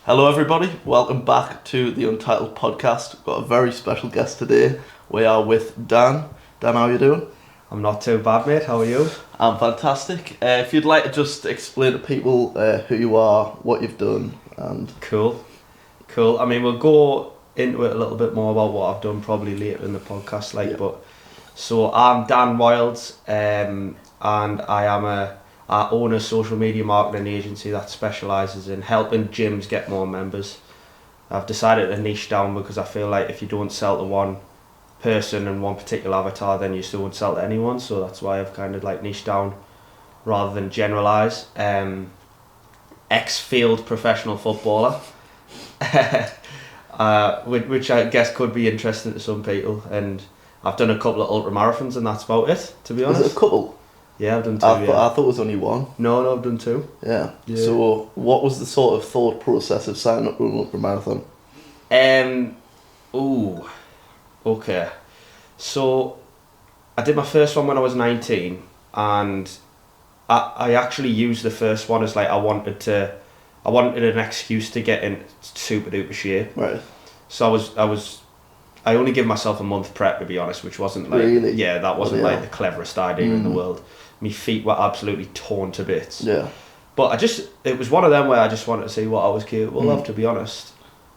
Hello everybody, welcome back to the Untitled Podcast. We've got a very special guest today. We are with Dan. Dan, how are you doing? I'm not too bad, mate. How are you? I'm fantastic. If you'd like to just explain to people who you are, what you've done, and... Cool. I mean, we'll go into it a little bit more about what I've done probably later in the podcast, but so I'm Dan Wilds, and I own a social media marketing agency that specialises in helping gyms get more members. I've decided to niche down because I feel like if you don't sell to one person and one particular avatar, then you still won't sell to anyone. So that's why I've kind of like niched down rather than generalise. Ex-field professional footballer, which I guess could be interesting to some people. And I've done a couple of ultra marathons, and that's about it. To be honest, is it a couple? Yeah, I've done two. I thought it was only one. No, I've done two. Yeah. So, what was the sort of thought process of signing up to an ultra marathon? Okay. So, I did my first one when I was 19, and I actually used the first one as like I wanted an excuse to get in super duper shape. Right. So I only give myself a month prep, to be honest, which wasn't like really? Yeah, that wasn't like the cleverest idea in the world. My feet were absolutely torn to bits. Yeah. But it was one of them where I just wanted to see what I was capable of, to be honest.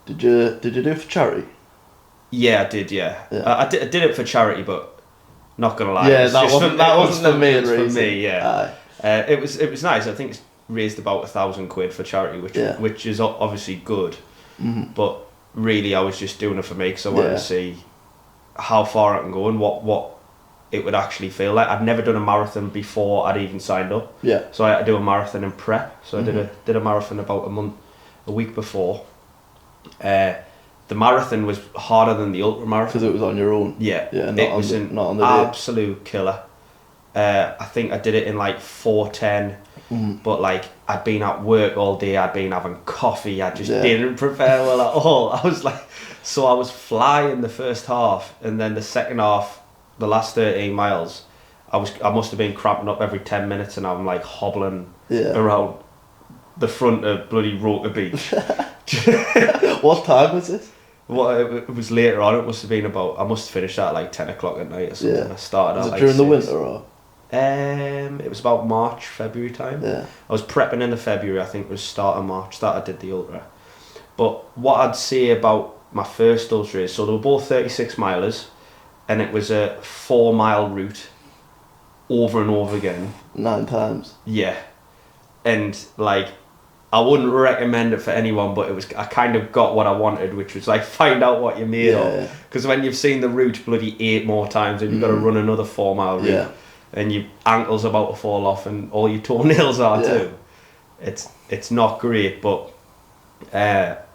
Did you do it for charity? Yeah, I did. Yeah. I did it for charity, but not gonna lie. Yeah, that wasn't the main reason. For me. Yeah. It was nice. I think it's raised about £1,000 for charity, which is obviously good. Mm-hmm. But really, I was just doing it for me because I wanted to see how far I can go and what it would actually feel like. I'd never done a marathon before I'd even signed up. Yeah. So I had to do a marathon in prep. So I did a marathon about a week before. The marathon was harder than the ultra marathon because it was on your own. Yeah. Yeah. It was an absolute killer. I think I did it in like 4:10. But like I'd been at work all day, I'd been having coffee, I just didn't prepare well at all. I was flying the first half, and then the second half, the last 13 miles, I must have been cramping up every 10 minutes, and I'm like hobbling around the front of bloody Roker Beach. What time was this? Well, it was later on. It must have been I must have finished at like 10 o'clock at night or something. Yeah. I started was at it like during 6. the winter or? It was about March, February time. Yeah. I was prepping in the February, I think it was start of March that I did the ultra. But what I'd say about my first ultra is, so they were both 36 milers, and it was a 4-mile route over and over again. 9 times. Yeah. And like, I wouldn't recommend it for anyone, but I kind of got what I wanted, which was like find out what you're made of. Because when you've seen the route bloody 8 more times and you've got to run another 4-mile route, and your ankle's about to fall off and all your toenails are too, it's not great. But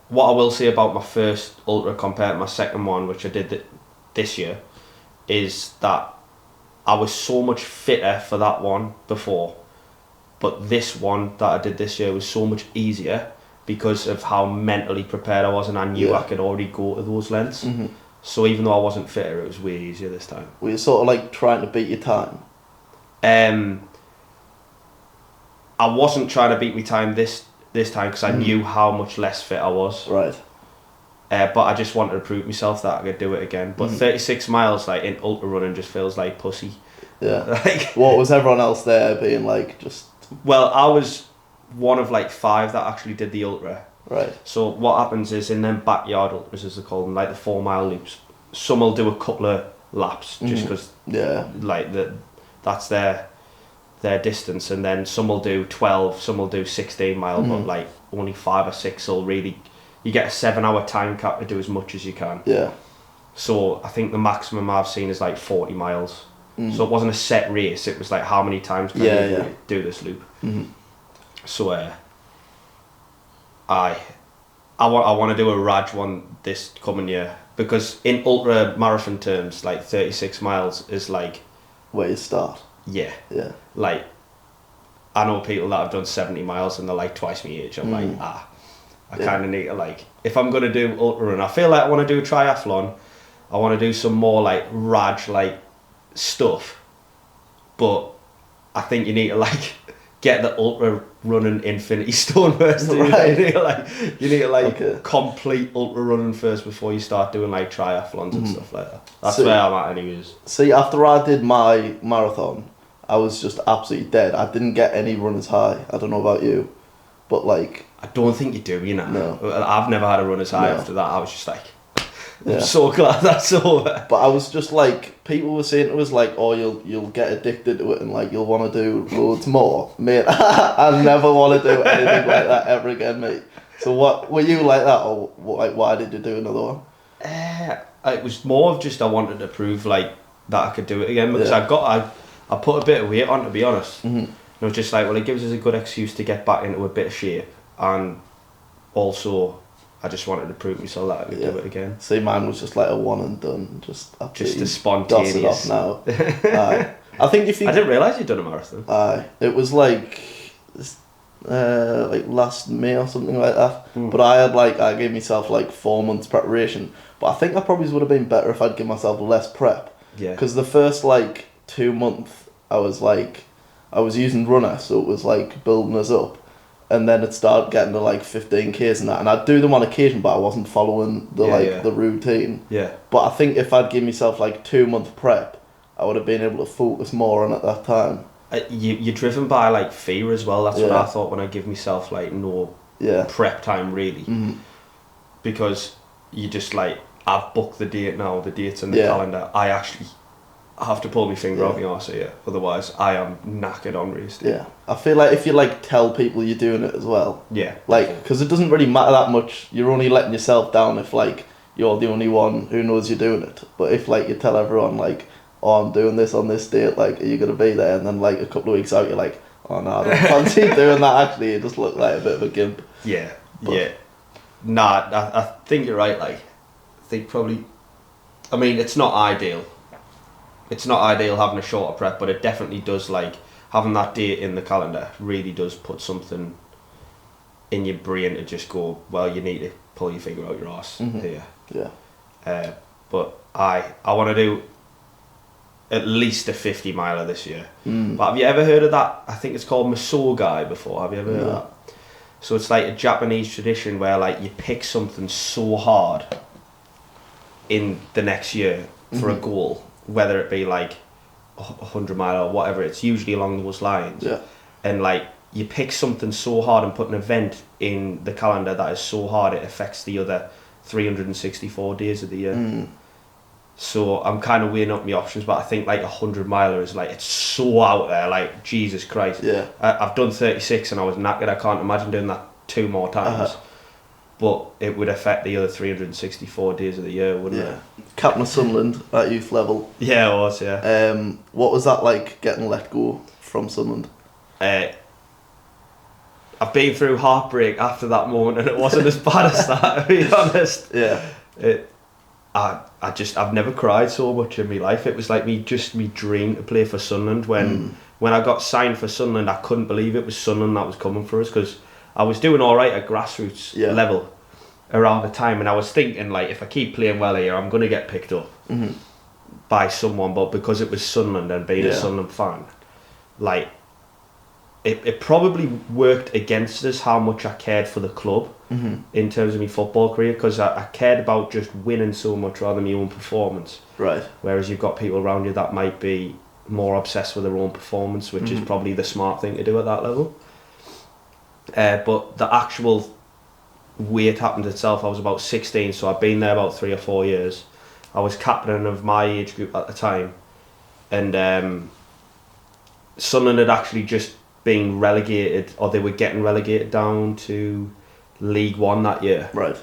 what I will say about my first ultra compared to my second one, which I did this year, is that I was so much fitter for that one before. But this one that I did this year was so much easier because of how mentally prepared I was, and I knew I could already go to those lengths. Mm-hmm. So even though I wasn't fitter, it was way easier this time. Were you sort of like trying to beat your time? I wasn't trying to beat my time this time because I knew how much less fit I was. Right. But I just wanted to prove myself that I could do it again. But 36 miles like in ultra running just feels like pussy. Yeah. Like, what was everyone else there being like just... Well, I was one of like 5 that actually did the ultra. Right. So what happens is in them backyard ultras, as they call them, like the 4-mile loops, some will do a couple of laps just because like that's their distance, and then some will do 12, some will do 16 mile, but like only 5 or 6 will really, you get a 7-hour time cap to do as much as you can. Yeah. So I think the maximum I've seen is like 40 miles. So it wasn't a set race, it was like how many times can you do this loop. So I want to do a Raj one this coming year, because in ultra marathon terms, like 36 miles is like where you start. Yeah. Like, I know people that have done 70 miles and they're like twice my age. I'm like, I kind of need to, like, if I'm going to do ultra run, I feel like I want to do a triathlon. I want to do some more like Raj like stuff, but I think you need to like get the ultra running Infinity Stone first. Right. You need to Okay. complete ultra running first before you start doing like triathlons and stuff like that. That's See- where I'm at anyways. See, after I did my marathon, I was just absolutely dead. I didn't get any runner's high. I don't know about you, but like, I don't think you do, you know. No. I've never had a runner's high No. after that. I was just like, Yeah. I'm so glad that's over. but I was just like, people were saying it was like, oh, you'll get addicted to it and like you'll want to do loads more, mate. I never want to do anything like that ever again, mate. So what were you like that, or like why did you do another one? It was more of just I wanted to prove like that I could do it again because Yeah. I put a bit of weight on, to be honest. Mm-hmm. And I was just like, well, it gives us a good excuse to get back into a bit of shape, and also I just wanted to prove myself that I could do it again. See, mine was just like a one and done, just Just absolutely a spontaneous. doss it off now. Aye. I think if you I didn't realise you'd done a marathon. Aye, it was like last May or something like that. But I gave myself like 4 months preparation. But I think I probably would have been better if I'd give myself less prep. Yeah. Because the first like 2 months, I was using Runner, so it was like building us up, and then it started getting to like 15Ks and that, and I'd do them on occasion, but I wasn't following the routine. Yeah. But I think if I'd give myself like 2 month prep, I would have been able to focus more on at that time. You're driven by like fear as well. That's what Yeah. I thought when I give myself like no Yeah. prep time really, because you just like, I've booked the date now. The date's in the calendar. I actually have to pull my finger out my arse here, otherwise I am knackered on race day. Yeah. I feel like if you like tell people you're doing it as well, Yeah. like, because it doesn't really matter that much. You're only letting yourself down if like you're the only one who knows you're doing it. But if like you tell everyone like, oh, I'm doing this on this date, like, are you gonna be there? And then like a couple of weeks out, you're like, oh no, I don't fancy doing that. Actually, you just look like a bit of a gimp. Yeah. But- Yeah. Nah, I think you're right. Like, I think probably, I mean, it's not ideal. It's not ideal having a shorter prep, but it definitely does, like, having that date in the calendar really does put something in your brain to just go, well, you need to pull your finger out your arse here. Yeah. But I want to do at least a 50 miler this year. But have you ever heard of that? I think it's called Masogai before. Have you ever heard of that? So it's like a Japanese tradition where like you pick something so hard in the next year for a goal, whether it be like 100 mile or whatever. It's usually along those lines. Yeah. And like you pick something so hard and put an event in the calendar that is so hard it affects the other 364 days of the year. So I'm kind of weighing up my options, but I think like 100 miler is like, it's so out there, like Jesus Christ. Yeah. I've done 36 and I was knackered. I can't imagine doing that 2 more times. But it would affect the other 364 days of the year, wouldn't it? Captain of Sunderland at youth level. Yeah, it was, yeah. What was that like getting let go from Sunderland? I've been through heartbreak after that moment, and it wasn't as bad as that, to be honest. Yeah. I've never cried so much in my life. It was like me dream to play for Sunderland. When I got signed for Sunderland, I couldn't believe it was Sunderland that was coming for us, because I was doing all right at grassroots level around the time, and I was thinking like, if I keep playing well here, I'm going to get picked up by someone. But because it was Sunderland and being a Sunderland fan, like it probably worked against us how much I cared for the club in terms of my football career, because I cared about just winning so much rather than my own performance. Right. Whereas you've got people around you that might be more obsessed with their own performance, which is probably the smart thing to do at that level. But the actual weight happened itself. I was about 16, so I'd been there about 3 or 4 years. I was captain of my age group at the time, and Sunderland had actually just been relegated, or they were getting relegated down to League One that year. Right.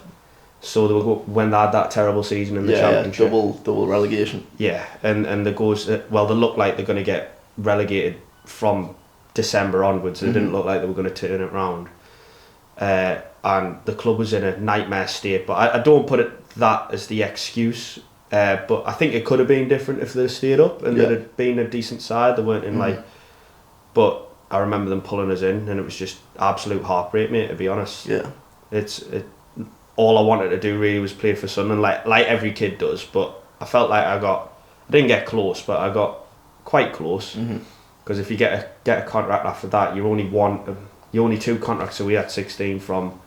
So they were when they had that terrible season in the Championship. Double relegation. Yeah, and the goes, well, they look like they're going to get relegated from December onwards. They didn't look like they were going to turn it round. And the club was in a nightmare state, but I don't put that as the excuse. But I think it could have been different if they stayed up and they'd have been a decent side. They weren't in but I remember them pulling us in, and it was just absolute heartbreak, mate, to be honest. Yeah. All I wanted to do really was play for Sunderland, like every kid does. But I felt like I didn't get close, but I got quite close. Because if you get a contract after that, you're only one of the only 2 contracts that we had 16 from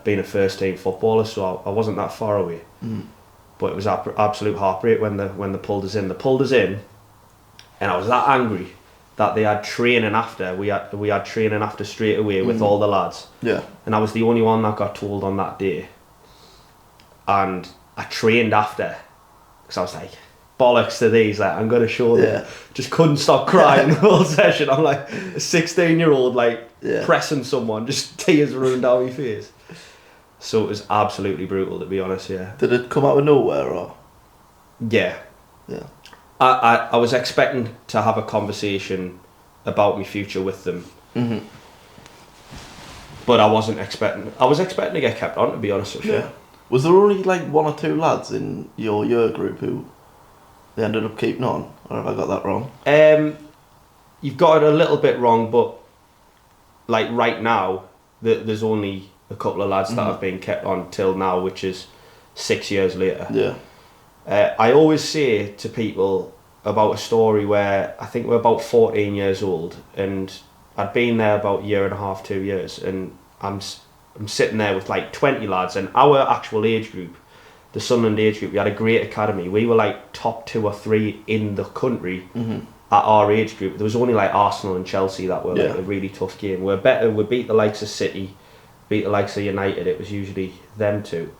being a first team footballer, so I wasn't that far away. But it was absolute heartbreak when they pulled us in. They pulled us in, and I was that angry that they had training after. We had training after straight away with all the lads. Yeah. And I was the only one that got told on that day. And I trained after, because I was like, bollocks to these, like, I'm going to show them. Yeah. Just couldn't stop crying the whole session. I'm like a 16-year-old, like, pressing someone, just tears running down my face. So it was absolutely brutal, to be honest, yeah. Did it come out of nowhere, or? Yeah. Yeah. I was expecting to have a conversation about my future with them. But I wasn't expecting... I was expecting to get kept on, to be honest with you. Yeah. Was there only like 1 or 2 lads in your year group who they ended up keeping on? Or have I got that wrong? You've got it a little bit wrong, but like right now, there's only a couple of lads that have been kept on till now, which is 6 years later. Yeah. I always say to people about a story where I think we're about 14 years old, and I'd been there about 1.5 to 2 years, and I'm sitting there with like 20 lads, and our actual age group, the Sunderland age group, we had a great academy. We were like top 2 or 3 in the country at our age group. There was only like Arsenal and Chelsea that were like a really tough game. We're better. We beat the likes of City, beat the likes of United. It was usually them two.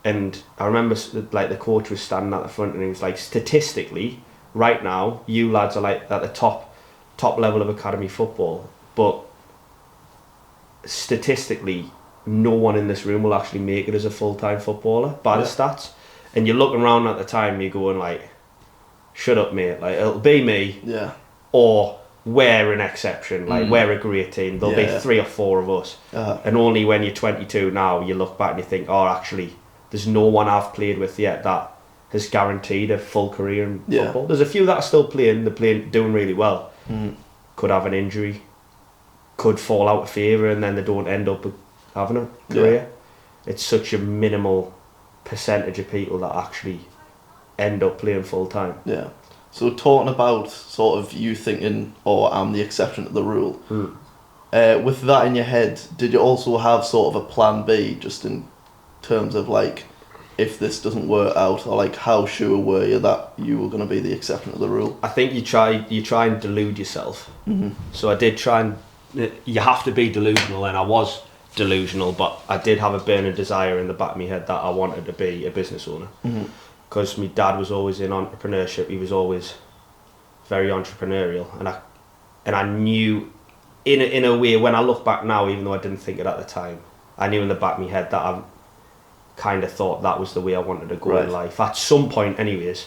And I remember like the coach was standing at the front and he was like, statistically, right now, you lads are like at the top level of academy football, but statistically, no one in this room will actually make it as a full-time footballer by the stats. And you're looking around at the time, you're going like, shut up, mate. Like, it'll be me, or we're an exception. Like, we're a great team. There'll be 3 or 4 of us. And only when you're 22 now, you look back and you think, oh, actually, there's no one I've played with yet that has guaranteed a full career in football. There's a few that are still playing. They're playing, doing really well. Could have an injury, could fall out of favour, and then they don't end up having a career. It's such a minimal percentage of people that actually end up playing full time. Yeah. So talking about sort of you thinking, oh, I'm the exception to the rule. With that in your head, did you also have sort of a plan B, just in terms of like, if this doesn't work out, or like how sure were you that you were going to be the exception to the rule? I think you try and delude yourself. So I did try and, you have to be delusional, and I was delusional, but I did have a burning desire in the back of my head that I wanted to be a business owner, because my dad was always in entrepreneurship. He was always very entrepreneurial, and I knew in a way, when I look back now, even though I didn't think it at the time, I knew in the back of my head that I kind of thought that was the way I wanted to go in life at some point anyways.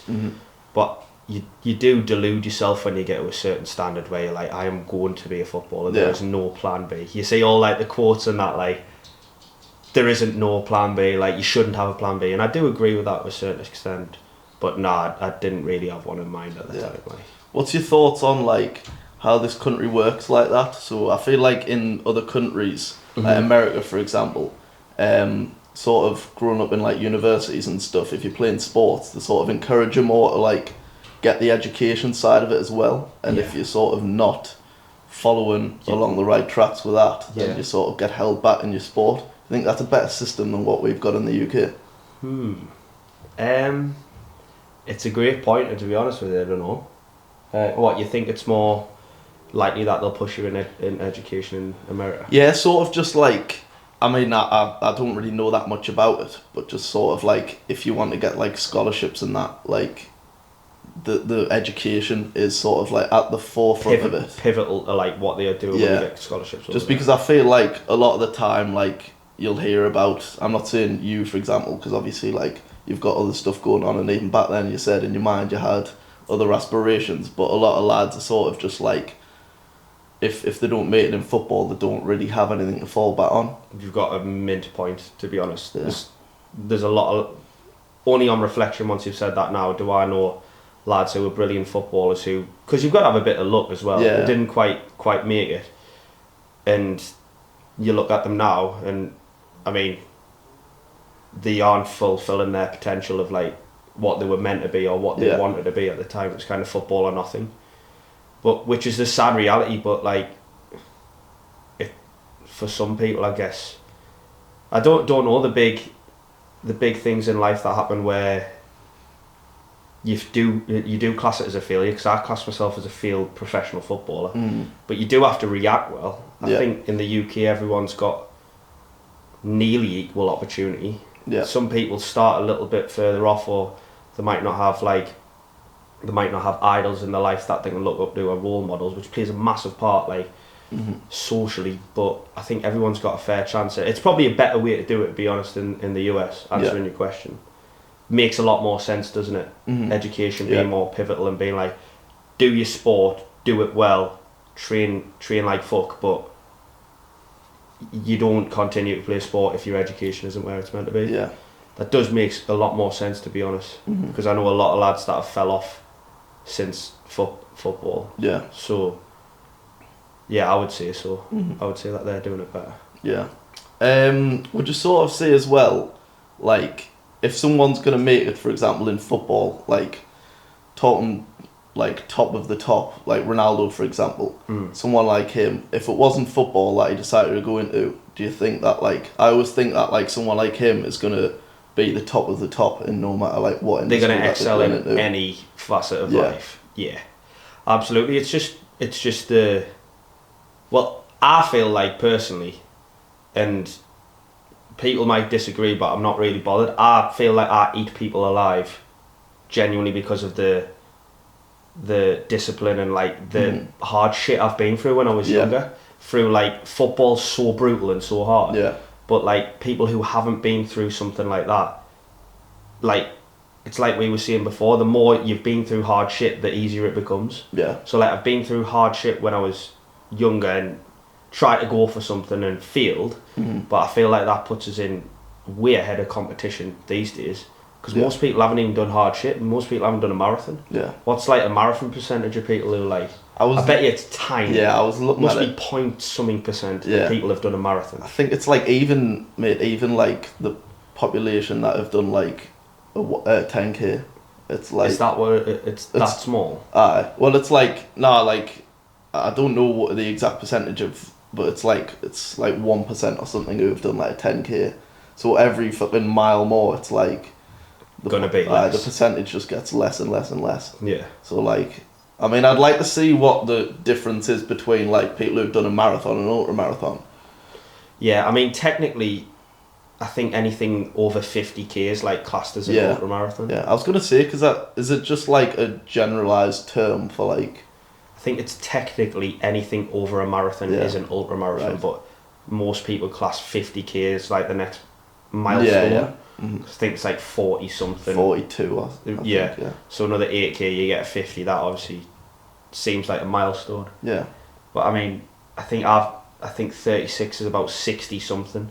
But you do delude yourself when you get to a certain standard where you're like, I am going to be a footballer. There is no plan B. You see all like the quotes and that, like, there isn't no plan B, like you shouldn't have a plan B, and I do agree with that to a certain extent, but nah, I didn't really have one in mind at the time. Like, what's your thoughts on like how this country works like that? So I feel like in other countries, like America for example, sort of growing up in like universities and stuff, if you're playing sports, they sort of encourage you more to like get the education side of it as well, and if you're sort of not following along the right tracks with that, then you sort of get held back in your sport. I think that's a better system than what we've got in the UK. It's a great point, and to be honest with you, I don't know. What, you think it's more likely that they'll push you in education in America? Yeah, sort of just like, I mean, I don't really know that much about it, but just sort of like, if you want to get like scholarships and that, like, the education is sort of like at the forefront of it. Pivotal to like what they are doing when you get scholarships. Just because I feel like a lot of the time, like, you'll hear about, I'm not saying you for example, because obviously like you've got other stuff going on, and even back then you said in your mind you had other aspirations, but a lot of lads are sort of just like, if they don't make it in football, they don't really have anything to fall back on. You've got a mint point, to be honest. There's a lot of, only on reflection once you've said that now, do I know lads who were brilliant footballers who, because you've got to have a bit of luck as well, they didn't quite make it, and you look at them now and I mean they aren't fulfilling their potential of like what they were meant to be or what they wanted to be at the time. It was kind of football or nothing, but which is the sad reality. But like, for some people, I guess. I don't know the big things in life that happen where you do class it as a failure, because I class myself as a failed professional footballer. But you do have to react well. I think in the UK everyone's got nearly equal opportunity. Some people start a little bit further off, or they might not have idols in their life that they can look up to, or role models, which plays a massive part, like socially. But I think everyone's got a fair chance. It's probably a better way to do it, to be honest, in the US, answering your question. Makes a lot more sense, doesn't it? Education being more pivotal and being like, do your sport, do it well, train like fuck, but you don't continue to play sport if your education isn't where it's meant to be. That does make a lot more sense, to be honest, because I know a lot of lads that have fell off since football. So I would say so. I would say that they're doing it better. Would you sort of say as well, like, if someone's going to make it, for example, in football, like, talking, like, top of the top, like Ronaldo, for example, someone like him, if it wasn't football that he decided to go into, do you think that, like, I always think that, like, someone like him is going to be the top of the top in no matter, like, what industry they're going to excel in any facet of life. Absolutely. It's just well, I feel like, personally, and people might disagree, but I'm not really bothered. I feel like I eat people alive genuinely because of the discipline and, like, the hard shit I've been through when I was younger. Through, like, football's so brutal and so hard. But, like, people who haven't been through something like that, like, it's like we were saying before, the more you've been through hard shit, the easier it becomes. So, like, I've been through hard shit when I was younger and tried to go for something and failed, but I feel like that puts us in way ahead of competition these days, because most people haven't even done hard shit, and most people haven't done a marathon. What's, like, a marathon percentage of people who, like, I bet you it's tiny. I was looking must at be it. point something percent of people have done a marathon. I think it's like even like the population that have done like a 10k, it's like, is that what it's that small? Well, it's like, like, I don't know what the exact percentage of, but it's like 1% or something who have done like a 10k. So every fucking mile more, it's like gonna be less. The percentage just gets less and less and less. So, like, I mean, I'd like to see what the difference is between, like, people who've done a marathon and an ultra marathon. I mean, technically, I think anything over 50k is, like, classed as an ultra marathon. I was gonna say, because is it just like a generalized term for, like? I think it's technically anything over a marathon is an ultra marathon, but most people class 50k as, like, the next milestone. I think it's like 40 something. 42, I think. So another 8k, you get a 50. That obviously seems like a milestone. But I mean, I think 36 is about 60 something.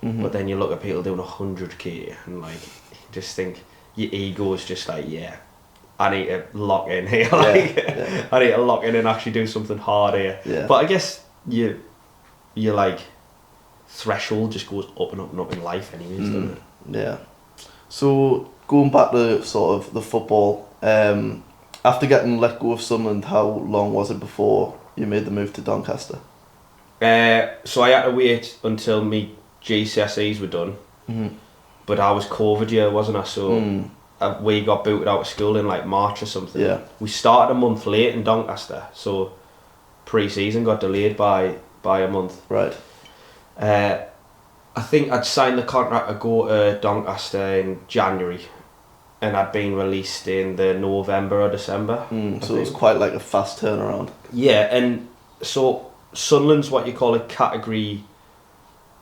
But then you look at people doing 100k, and, like, you just think your ego is just like, I need to lock in here. I need to lock in and actually do something hard here. But I guess your like threshold just goes up and up and up in life anyways, doesn't it? So going back to sort of the football, after getting let go of Sunderland, how long was it before you made the move to Doncaster? So I had to wait until my GCSEs were done, but I was COVID year, wasn't I? So we got booted out of school in, like, March or something. We started a month late in Doncaster, so pre-season got delayed by a month. I think I'd signed the contract to go to Doncaster in January, and I'd been released in the November or December. So it was quite like a fast turnaround. And so Sunderland's what you call a category,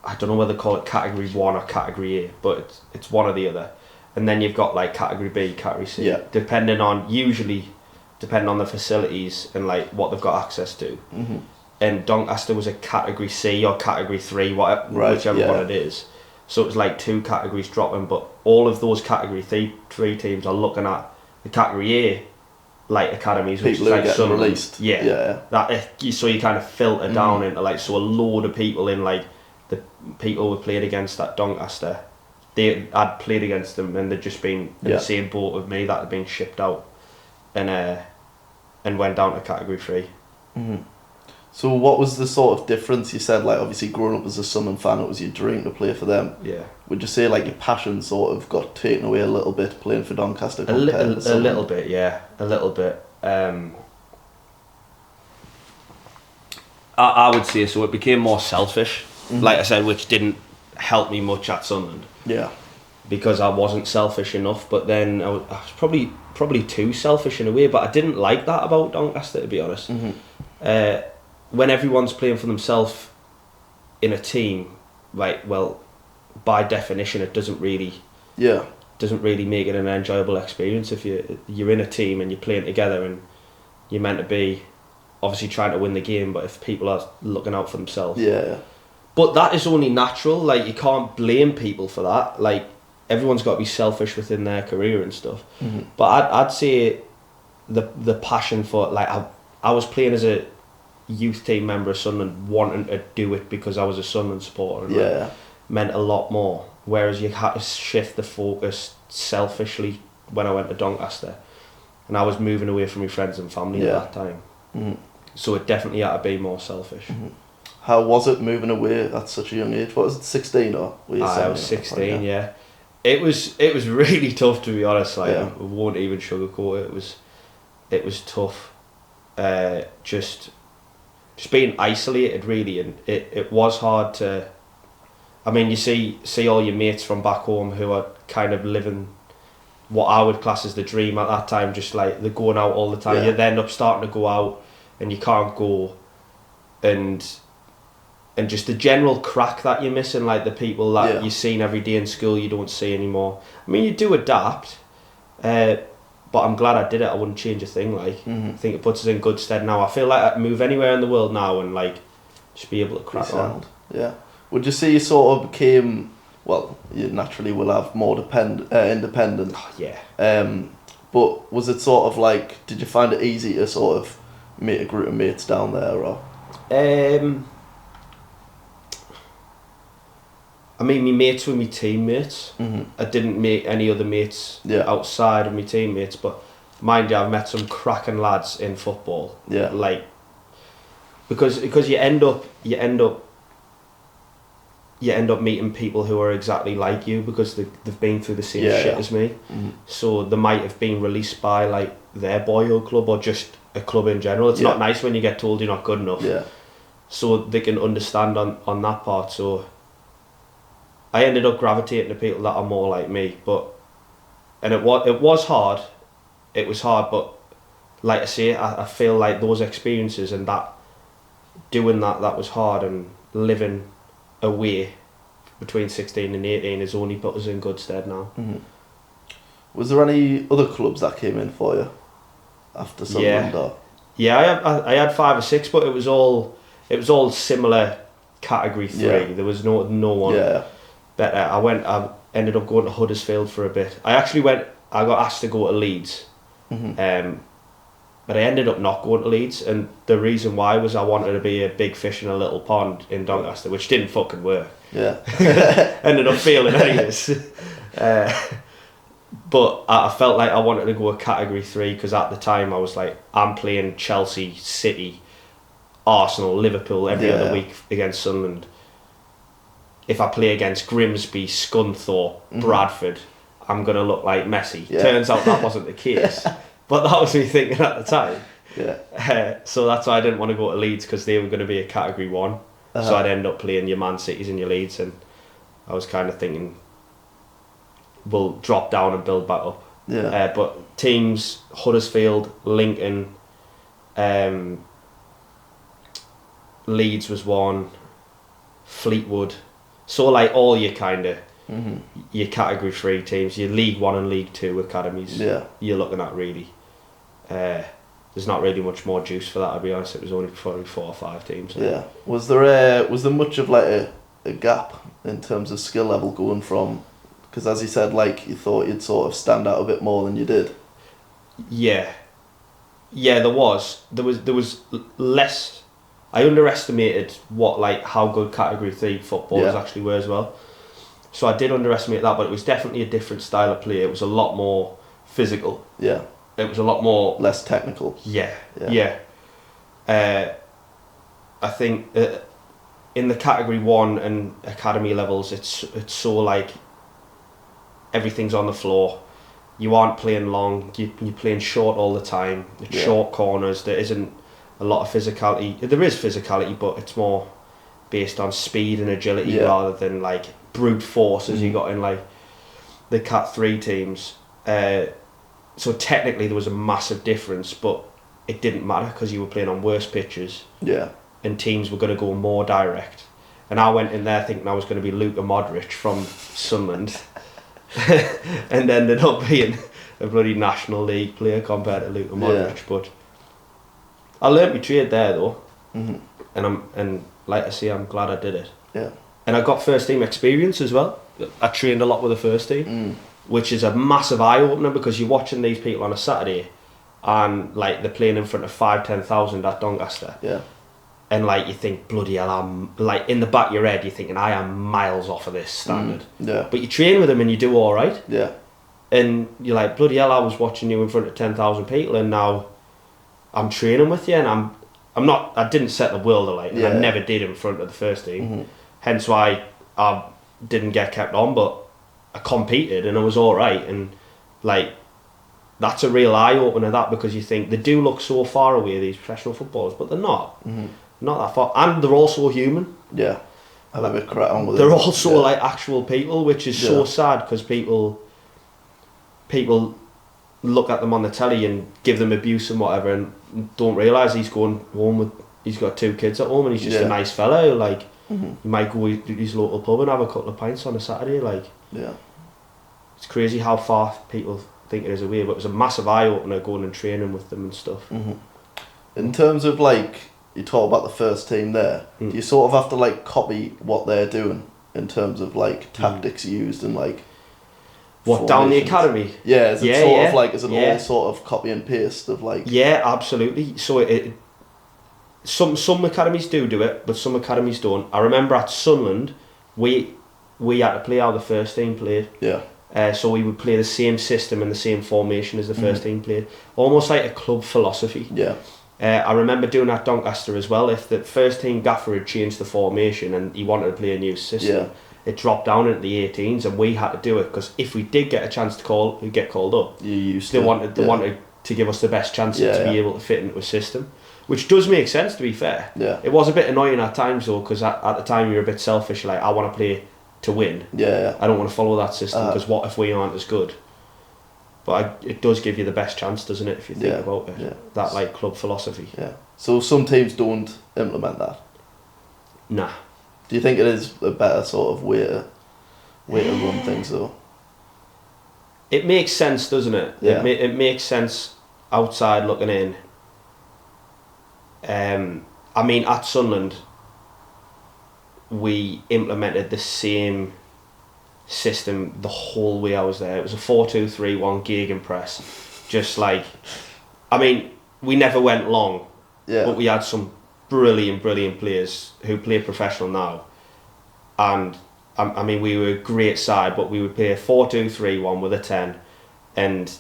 I don't know whether they call it category 1 or category A, but it's one or the other. And then you've got, like, category B, category C, depending on the facilities and, like, what they've got access to. And Doncaster was a category C or category 3, whichever one it is. So it was like 2 categories dropping, but all of those category 3 teams are looking at the category A, like, academies, which people is like getting released. So you kind of filter down into, like, so a load of people in, like, the people we played against at Doncaster, I'd played against them, and they'd just been in the same boat with me that had been shipped out, and went down to category 3. So what was the sort of difference? You said, like, obviously growing up as a Sunderland fan, it was your dream to play for them. Yeah. Would you say like your passion sort of got taken away a little bit playing for Doncaster? A little bit, yeah, a little bit. I would say so. It became more selfish, like I said, which didn't help me much at Sunderland. Yeah. Because I wasn't selfish enough, but then I was probably too selfish in a way. But I didn't like that about Doncaster, to be honest. When everyone's playing for themselves in a team, right? Well, by definition, it doesn't really make it an enjoyable experience if you're in a team and you're playing together and you're meant to be obviously trying to win the game. But if people are looking out for themselves, but that is only natural. Like, you can't blame people for that. Like, everyone's got to be selfish within their career and stuff. But I'd say the passion for, like, I was playing as a youth team member of Sunderland, wanting to do it because I was a Sunderland supporter, and like, meant a lot more. Whereas you had to shift the focus selfishly when I went to Doncaster, and I was moving away from my friends and family at that time. So it definitely had to be more selfish. How was it moving away at such a young age? What was it, 16 or? I was 16, yeah. It was really tough, to be honest. Like, I won't even sugarcoat it. It was tough. Just being isolated, really, and it was hard to. I mean, you see all your mates from back home who are kind of living what I would class as the dream at that time. Just like, they're going out all the time. You end up starting to go out, and you can't go, and just the general crack that you're missing, like the people that you've seen every day in school, you don't see anymore. I mean, you do adapt, but I'm glad I did it. I wouldn't change a thing. Like, I think it puts us in good stead now. I feel like I can move anywhere in the world now and like just be able to crack on. Yeah. Would you say you sort of became, well, you naturally will have more independent. Oh, yeah. But was it sort of like, did you find it easy to sort of meet a group of mates down there, or? I mean, my mates were my teammates. I didn't make any other mates outside of my teammates, but mind you, I've met some cracking lads in football. Yeah. Like, because you end up meeting people who are exactly like you because they've been through the same shit as me. So they might have been released by like their boyhood club or just a club in general. It's not nice when you get told you're not good enough. Yeah. So they can understand on that part. So I ended up gravitating to people that are more like me, and it was hard. It was hard, but like I say, I feel like those experiences and doing that was hard, and living away between 16 and 18 has only put us in good stead now. Was there any other clubs that came in for you after Sunderland? Yeah, I had 5 or 6, but it was all similar category 3. There was no one. Yeah. Better. I ended up going to Huddersfield for a bit. I got asked to go to Leeds, but I ended up not going to Leeds, and the reason why was I wanted to be a big fish in a little pond in Doncaster, which didn't fucking work. Yeah. Ended up failing anyways. But I felt like I wanted to go a category 3 because at the time I was like, I'm playing Chelsea, City, Arsenal, Liverpool every other week against Sunderland. If I play against Grimsby, Scunthorpe, Bradford, I'm going to look like Messi. Yeah. Turns out that wasn't the case. But that was me thinking at the time. Yeah. So that's why I didn't want to go to Leeds, because they were going to be a category 1. So I'd end up playing your Man Cities and your Leeds, and I was kind of thinking we'll drop down and build back up. Yeah. But teams, Huddersfield, Lincoln, Leeds was one, Fleetwood. So like all your kind of your category 3 teams, your League 1 and League 2 academies, you're looking at really. There's not really much more juice for that, to be honest. It was only probably 4 or 5 teams. Yeah. Was there much of like a gap in terms of skill level going from, because as you said, like you thought you'd sort of stand out a bit more than you did. Yeah, there was less. I underestimated how good category 3 footballers actually were as well. So I did underestimate that, but it was definitely a different style of play. It was a lot more physical. Yeah. It was a lot more... less technical. Yeah. I think in the category 1 and academy levels, it's so like everything's on the floor. You aren't playing long. You're playing short all the time. It's short corners. There isn't a lot of physicality. There is physicality, but it's more based on speed and agility rather than like brute force as you got in like the Cat 3 teams. So technically there was a massive difference, but it didn't matter because you were playing on worse pitches. Yeah. And teams were going to go more direct. And I went in there thinking I was going to be Luka Modric from Sunderland. And ended up being a bloody National League player compared to Luka Modric. But I learnt my trade there though. And like I say, I'm glad I did it. Yeah. And I got first team experience as well. I trained a lot with the first team, which is a massive eye opener because you're watching these people on a Saturday and like they're playing in front of 5,000-10,000 at Doncaster. Yeah. And like you think, bloody hell, I'm like in the back of your head, you're thinking I am miles off of this standard. Yeah. But you train with them and you do all right. Yeah. And you're like, bloody hell, I was watching you in front of 10,000 people, and now I'm training with you, and I'm not. I didn't set the world alight, and I never did in front of the first team. Hence why I didn't get kept on, but I competed and I was all right. And like that's a real eye opener, that, because you think they do look so far away, these professional footballers, but they're not. Not that far, and they're also human. Yeah, I have a bit crack on with they're it. also like actual people, which is so sad because people look at them on the telly and give them abuse and whatever, and don't realise he's going home with, he's got 2 kids at home, and he's just a nice fella. Like you might go to his local pub and have a couple of pints on a Saturday. Like it's crazy how far people think it is away, but it was a massive eye opener going and training with them and stuff. In terms of like, you talk about the first team there, do you sort of have to like copy what they're doing in terms of like tactics used and like what, down the academy? Yeah, is it sort of like, is it all sort of copy and paste of like? Yeah, absolutely. So some academies do it, but some academies don't. I remember at Sunderland, we had to play how the first team played. Yeah. So we would play the same system and the same formation as the first team played, almost like a club philosophy. Yeah. I remember doing that at Doncaster as well. If the first team gaffer had changed the formation and he wanted to play a new system, it dropped down into the 18s, and we had to do it because if we did get a chance to get called up, they wanted to give us the best chance to be able to fit into a system, which does make sense, to be fair. Yeah. It was a bit annoying at times though, because at the time you're a bit selfish. Like, I want to play to win. Yeah. I don't want to follow that system because what if we aren't as good? But it does give you the best chance, doesn't it, if you think about it? Yeah. That like club philosophy. Yeah. So some teams don't implement that. Nah. Do you think it is a better sort of way to run things though? It makes sense, doesn't it? Yeah. It makes sense outside looking in. I mean, at Sunderland, we implemented the same system the whole way I was there. It was a 4-2-3-1 gegenpress. Just like, I mean, we never went long, but we had some brilliant players who play professional now. And I mean, we were a great side, but we would play a 4-2-3-1 with a 10, and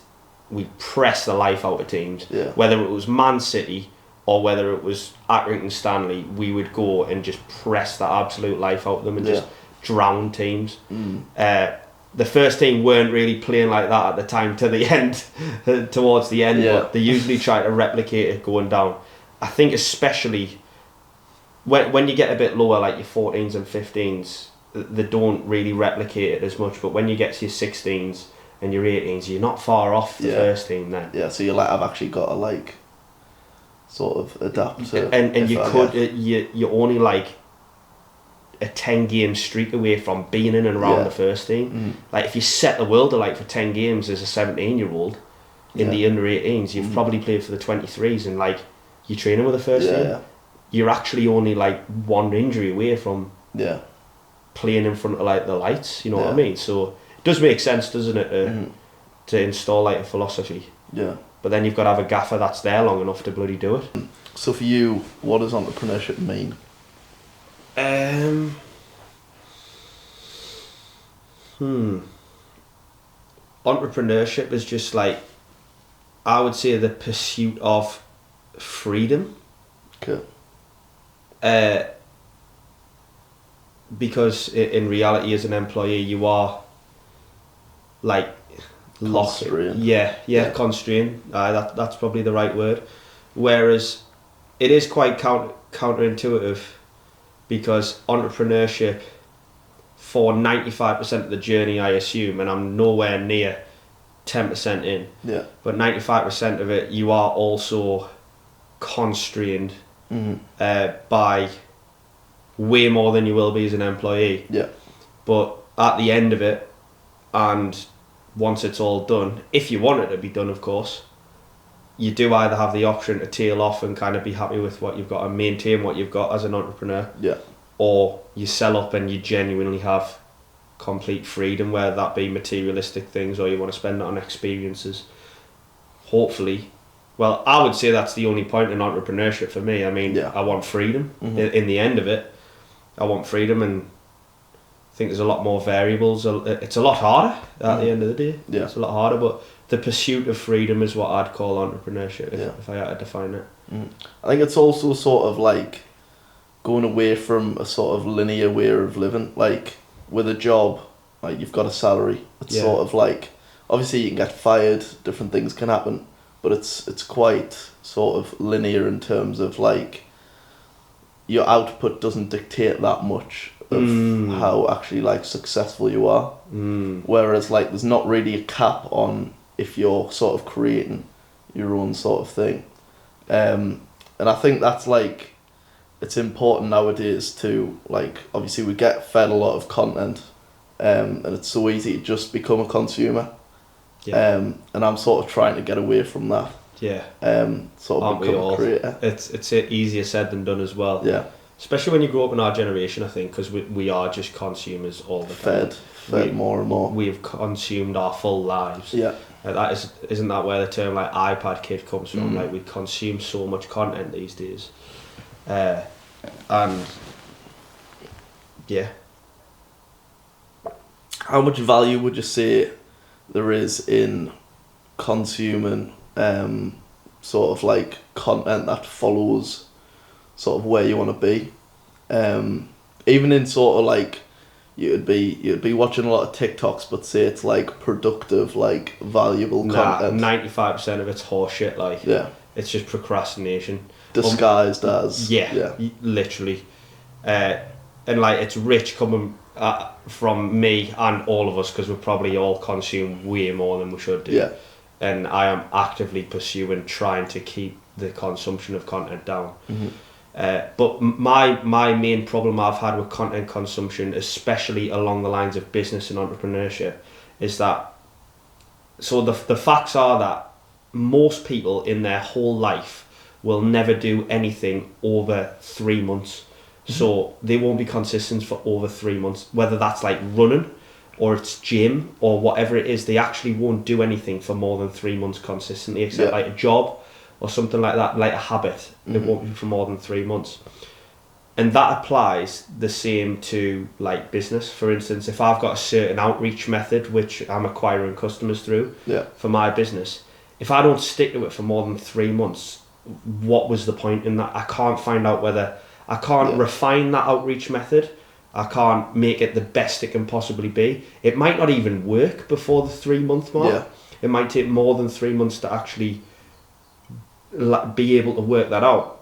we press the life out of teams. Yeah. Whether it was Man City or whether it was Accrington Stanley, we would go and just press the absolute life out of them and just drown teams. The first team weren't really playing like that at the time to the end, towards the end, but they usually try to replicate it going down. I think especially when you get a bit lower, like your 14s and 15s, they don't really replicate it as much, but when you get to your 16s and your 18s, you're not far off the first team then. Yeah, so you're like, I've actually got to like sort of adapt to, and you could you're only like a 10 game streak away from being in and around the first team. Like if you set the world alight for 10 games as a 17-year-old in the under 18s, you've probably played for the 23s, and like you're training with the first team. You're actually only like one injury away from playing in front of like the lights, you know what I mean? So it does make sense, doesn't it, to install like a philosophy. Yeah. But then you've got to have a gaffer that's there long enough to bloody do it. So for you, what does entrepreneurship mean? Entrepreneurship is just like, I would say, the pursuit of freedom. Okay. Because in reality, as an employee, you are like locked. Constrained. Yeah, constrained. That's probably the right word. Whereas it is quite counterintuitive, because entrepreneurship, for 95% of the journey, I assume, and I'm nowhere near 10% in. Yeah. But 95% of it, you are also constrained by way more than you will be as an employee. Yeah. But at the end of it, and once it's all done, if you want it to be done, of course, you do either have the option to tail off and kind of be happy with what you've got and maintain what you've got as an entrepreneur. Yeah. Or you sell up and you genuinely have complete freedom, whether that be materialistic things or you want to spend it on experiences. Hopefully, well, I would say that's the only point in entrepreneurship for me. I mean, I want freedom. In the end of it, I want freedom, and I think there's a lot more variables. It's a lot harder at the end of the day. Yeah. It's a lot harder, but the pursuit of freedom is what I'd call entrepreneurship, if I had to define it. I think it's also sort of like going away from a sort of linear way of living. Like with a job, like you've got a salary. It's sort of like, obviously you can get fired, different things can happen, but it's quite sort of linear in terms of like your output doesn't dictate that much of how actually like successful you are. Whereas like there's not really a cap on if you're sort of creating your own sort of thing. And I think that's like, it's important nowadays to, like, obviously we get fed a lot of content, and it's so easy to just become a consumer. And I'm sort of trying to get away from that. Sort of become a creator. It's easier said than done as well. Especially when you grow up in our generation, I think, because we are just consumers all the time. Fed more and more. We have consumed our full lives. Isn't that where the term like iPad kid comes from? Like we consume so much content these days. And how much value would you say there is in consuming sort of like content that follows sort of where you want to be? Even in sort of like you'd be watching a lot of TikToks, but say it's like productive, like valuable content. 95% of it's horseshit. Like it's just procrastination disguised as literally, and like it's rich coming from me and all of us, because we probably all consume way more than we should do. And I am actively pursuing trying to keep the consumption of content down. But my main problem I've had with content consumption, especially along the lines of business and entrepreneurship, is that, so the facts are that most people in their whole life will never do anything over 3 months. So they won't be consistent for over 3 months, whether that's like running or it's gym or whatever it is. They actually won't do anything for more than 3 months consistently, except like a job or something like that, like a habit. It won't be for more than 3 months. And that applies the same to like business. For instance, if I've got a certain outreach method which I'm acquiring customers through for my business, if I don't stick to it for more than 3 months, what was the point in that? I can't find out whether I can't refine that outreach method. I can't make it the best it can possibly be. It might not even work before the 3 month mark. It might take more than 3 months to actually be able to work that out.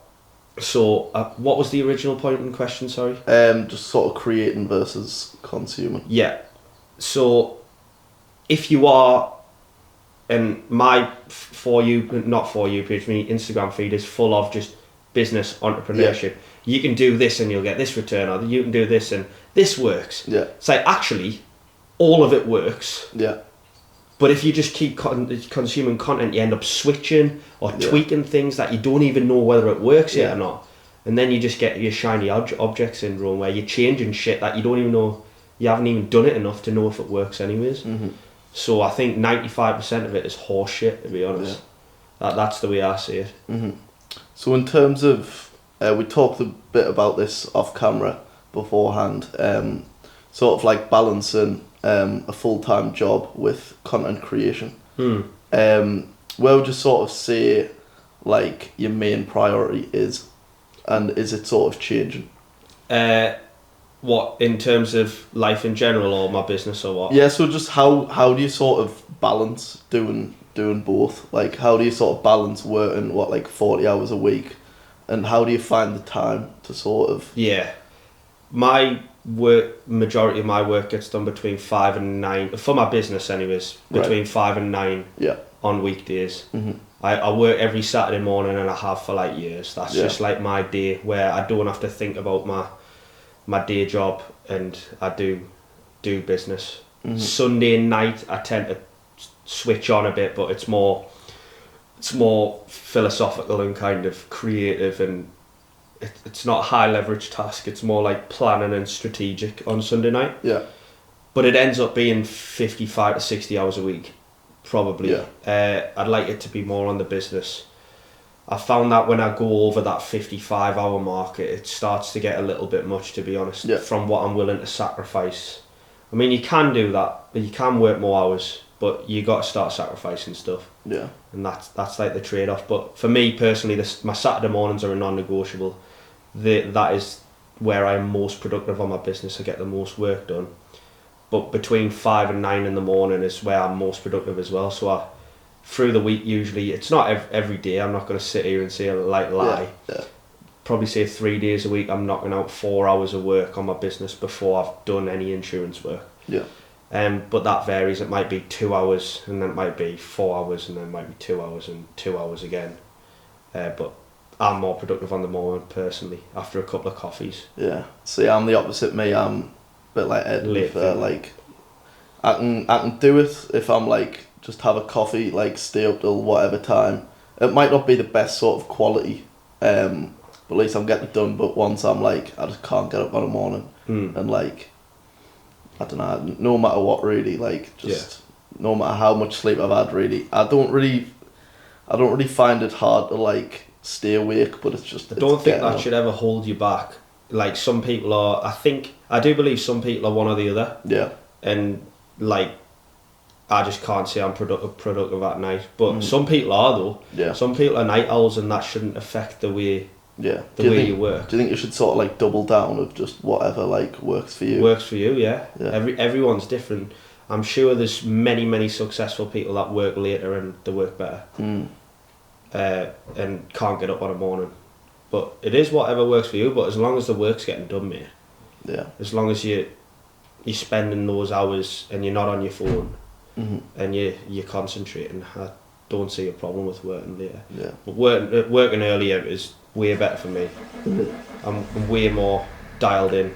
So what was the original point in question, sorry? Just sort of creating versus consuming. So if you are, and my not for you page, my Instagram feed is full of just business entrepreneurship. You can do this and you'll get this return, or you can do this and this works. It's like, actually all of it works. But if you just keep consuming content, you end up switching or tweaking things that you don't even know whether it works yet or not. And then you just get your shiny object syndrome, where you're changing shit that you don't even know, you haven't even done it enough to know if it works anyways. So I think 95% of it is horseshit, to be honest. That's the way I see it. So in terms of, we talked a bit about this off camera beforehand, sort of like balancing a full-time job with content creation. Where would you sort of say like your main priority is? And is it sort of changing? What, in terms of life in general or my business or what? Yeah, so just how do you sort of balance doing both? Like, how do you sort of balance working, 40 hours a week? And how do you find the time to sort of... Yeah. Majority of my work gets done between 5 and 9, for my business anyways, between 5 and 9 on weekdays. Mm-hmm. I work every Saturday morning and I have for like years. That's just like my day where I don't have to think about my day job, and I do business. Mm-hmm. Sunday night I tend to switch on a bit, but it's more philosophical and kind of creative, and it's not a high leverage task. It's more like planning and strategic on Sunday night. Yeah. But it ends up being 55 to 60 hours a week, probably. Yeah. I'd like it to be more on the business. I found that when I go over that 55-hour mark, it starts to get a little bit much, to be honest, from what I'm willing to sacrifice. I mean, you can do that, but you can work more hours, but you got to start sacrificing stuff. Yeah. And that's like the trade-off. But for me personally, my Saturday mornings are a non-negotiable. That is where I'm most productive on my business. I get the most work done. But between 5 and 9 in the morning is where I'm most productive as well. So through the week, usually, it's not every day. I'm not going to sit here and say lie. Yeah. Probably say 3 days a week I'm knocking out 4 hours of work on my business before I've done any insurance work. Yeah. But that varies. It might be 2 hours, and then it might be 4 hours, and then it might be 2 hours and 2 hours again. But I'm more productive on the morning personally after a couple of coffees. Yeah. See, I'm the opposite. Me, I'm a bit like Ed. I can do it if I'm like just have a coffee, like stay up till whatever time. It might not be the best sort of quality, but at least I'm getting it done. But once I'm like, I just can't get up in the morning, and like, I don't know, no matter what really, like no matter how much sleep I've had really, I don't really find it hard to like stay awake, but it's just... I don't think that should ever hold you back. Like, some people are, I do believe some people are one or the other. Yeah. And like, I just can't say I'm productive at night. But some people are though. Yeah. Some people are night owls, and that shouldn't affect the way you work. Do you think you should sort of like double down of just whatever like works for you? Works for you, yeah. Everyone's different. I'm sure there's many successful people that work later and they work better. And can't get up on a morning. But it is whatever works for you, but as long as the work's getting done, mate. Yeah. As long as you're spending those hours and you're not on your phone, and you're concentrating, I don't see a problem with working later. Yeah. But working earlier is way better for me. I'm way more dialed in.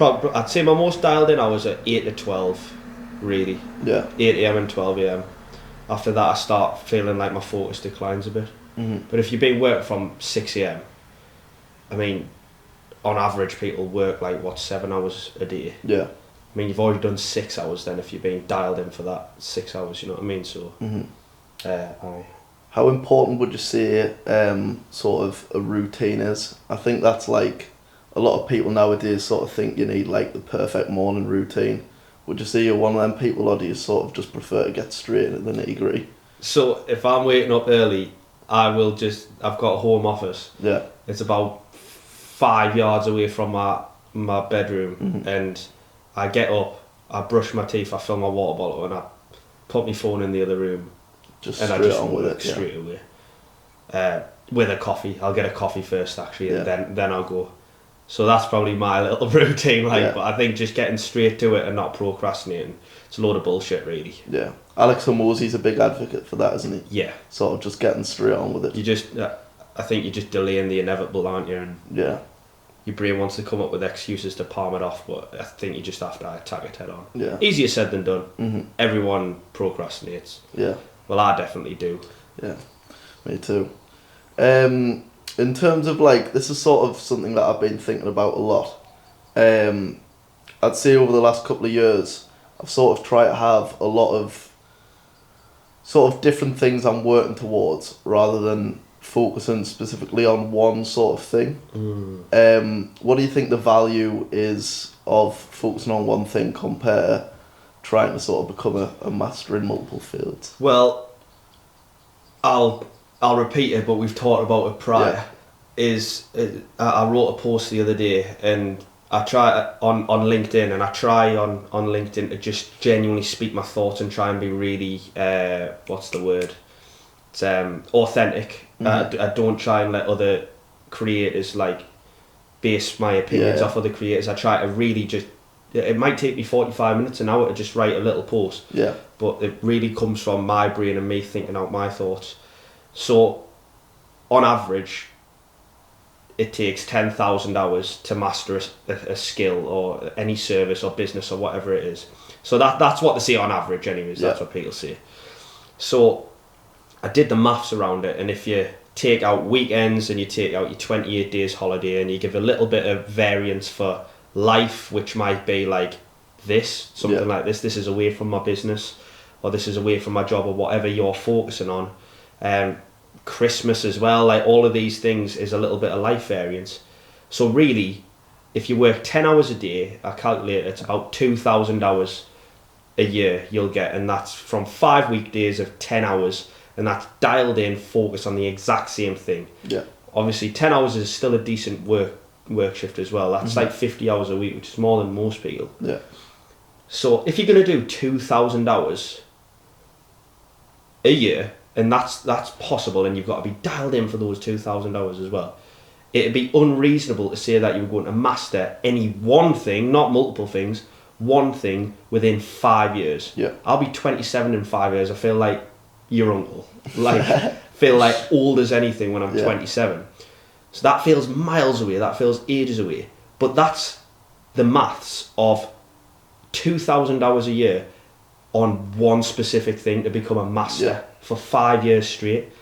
I'd say my most dialed in hours are 8 to 12, really. Yeah. 8 AM and 12 AM. After that, I start feeling like my focus declines a bit. But if you've been working from 6 AM, I mean, on average, people work 7 hours a day. Yeah. I mean, you've already done 6 hours then if you're being dialed in for that 6 hours, you know what I mean? So, how important would you say sort of a routine is? I think that's like, a lot of people nowadays sort of think you need like the perfect morning routine. Would you say you're one of them people, or do you sort of just prefer to get straight into the nitty-gritty? So if I'm waking up early, I've got a home office. Yeah. It's about 5 yards away from my bedroom, and I get up, I brush my teeth, I fill my water bottle, and I put my phone in the other room, and I just work straight away. With a coffee. I'll get a coffee first actually, and then I'll go. So that's probably my little routine, but I think just getting straight to it and not procrastinating, it's a load of bullshit really. Yeah. Alex Hormozy's a big advocate for that, isn't he? Yeah. Sort of just getting straight on with it. I think you're just delaying the inevitable, aren't you? And yeah. Your brain wants to come up with excuses to palm it off, but I think you just have to attack it head on. Yeah. Easier said than done. Everyone procrastinates. Yeah. Well, I definitely do. Yeah. Me too. In terms of this is sort of something that I've been thinking about a lot. I'd say over the last couple of years, I've sort of tried to have a lot of sort of different things I'm working towards rather than focusing specifically on one sort of thing. What do you think the value is of focusing on one thing compared to trying to sort of become a master in multiple fields? Well, I'll repeat it, but we've talked about it prior. is I wrote a post the other day, and I try on LinkedIn, and I try on LinkedIn to just genuinely speak my thoughts and try and be really what's the word? It's authentic. I don't try and let other creators like base my opinions off other creators. I try to really just. It might take me 45 minutes, an hour to just write a little post. Yeah. But it really comes from my brain and me thinking out my thoughts. So, on average, it takes 10,000 hours to master a skill or any service or business or whatever it is. So that's what they say on average anyways, that's what people say. So, I did the maths around it, and if you take out weekends and you take out your 28 days holiday and you give a little bit of variance for life, which might be like something like this is away from my business, or this is away from my job, or whatever you're focusing on. Christmas as well, like all of these things is a little bit of life variance. So really, if you work 10 hours a day, I calculate it's about 2,000 hours a year you'll get, and that's from 5 weekdays of 10 hours, and that's dialed in, focus on the exact same thing. Yeah. Obviously 10 hours is still a decent work shift as well. That's like 50 hours a week, which is more than most people. Yeah. So if you're going to do 2,000 hours a year, and that's possible, and you've got to be dialed in for those 2,000 hours as well, it'd be unreasonable to say that you were going to master any one thing, not multiple things, one thing within 5 years. Yeah. I'll be 27 in 5 years. I feel like your uncle. Like, feel like old as anything when I'm 27. So that feels miles away, that feels ages away. But that's the maths of 2,000 hours a year on one specific thing to become a master for 5 years straight.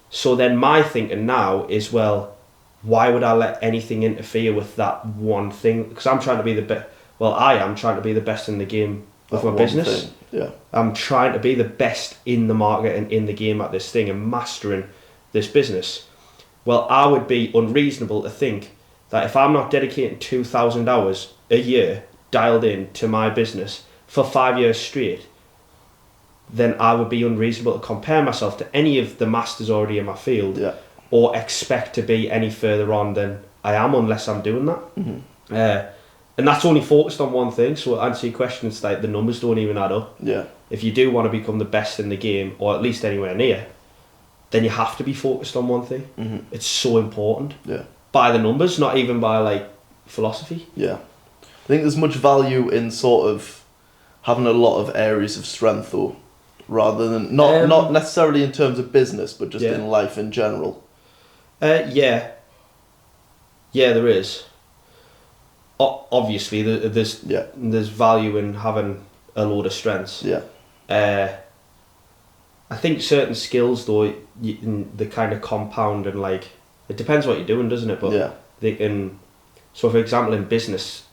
So then my thinking now is, well, why would I let anything interfere with that one thing? Because I'm trying to be the best. Well, I am trying to be the best in the game with my business. Thing. Yeah. I'm trying to be the best in the market and in the game at this thing and mastering this business. Well, I would be unreasonable to think that if I'm not dedicating 2,000 hours a year dialed in to my business for 5 years straight, then I would be unreasonable to compare myself to any of the masters already in my field or expect to be any further on than I am unless I'm doing that. And that's only focused on one thing. So to answer your question, it's like the numbers don't even add up. Yeah. If you do want to become the best in the game, or at least anywhere near, then you have to be focused on one thing. It's so important. Yeah. By the numbers, not even by like philosophy. Yeah. I think there's much value in sort of having a lot of areas of strength though, rather than not necessarily in terms of business, but just in life in general. Yeah, there is. Obviously, there's value in having a load of strengths. Yeah. I think certain skills though, they kind of compound, and like it depends what you're doing, doesn't it? But they can. So, for example, in business,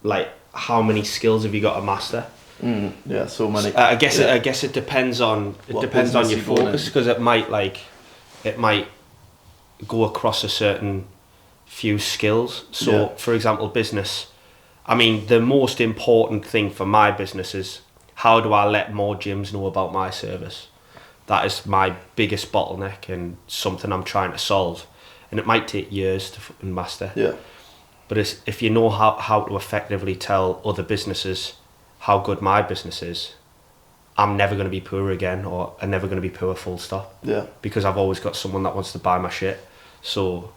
like how many skills have you got to master? Yeah, so many. I guess it depends on your focus, because it might go across a certain few skills. So, for example, business. I mean, the most important thing for my business is how do I let more gyms know about my service? That is my biggest bottleneck and something I'm trying to solve. And it might take years to fucking master. Yeah. But if you know how to effectively tell other businesses how good my business is, I'm never going to be poor again, or I'm never going to be poor full stop. Yeah. Because I've always got someone that wants to buy my shit. So,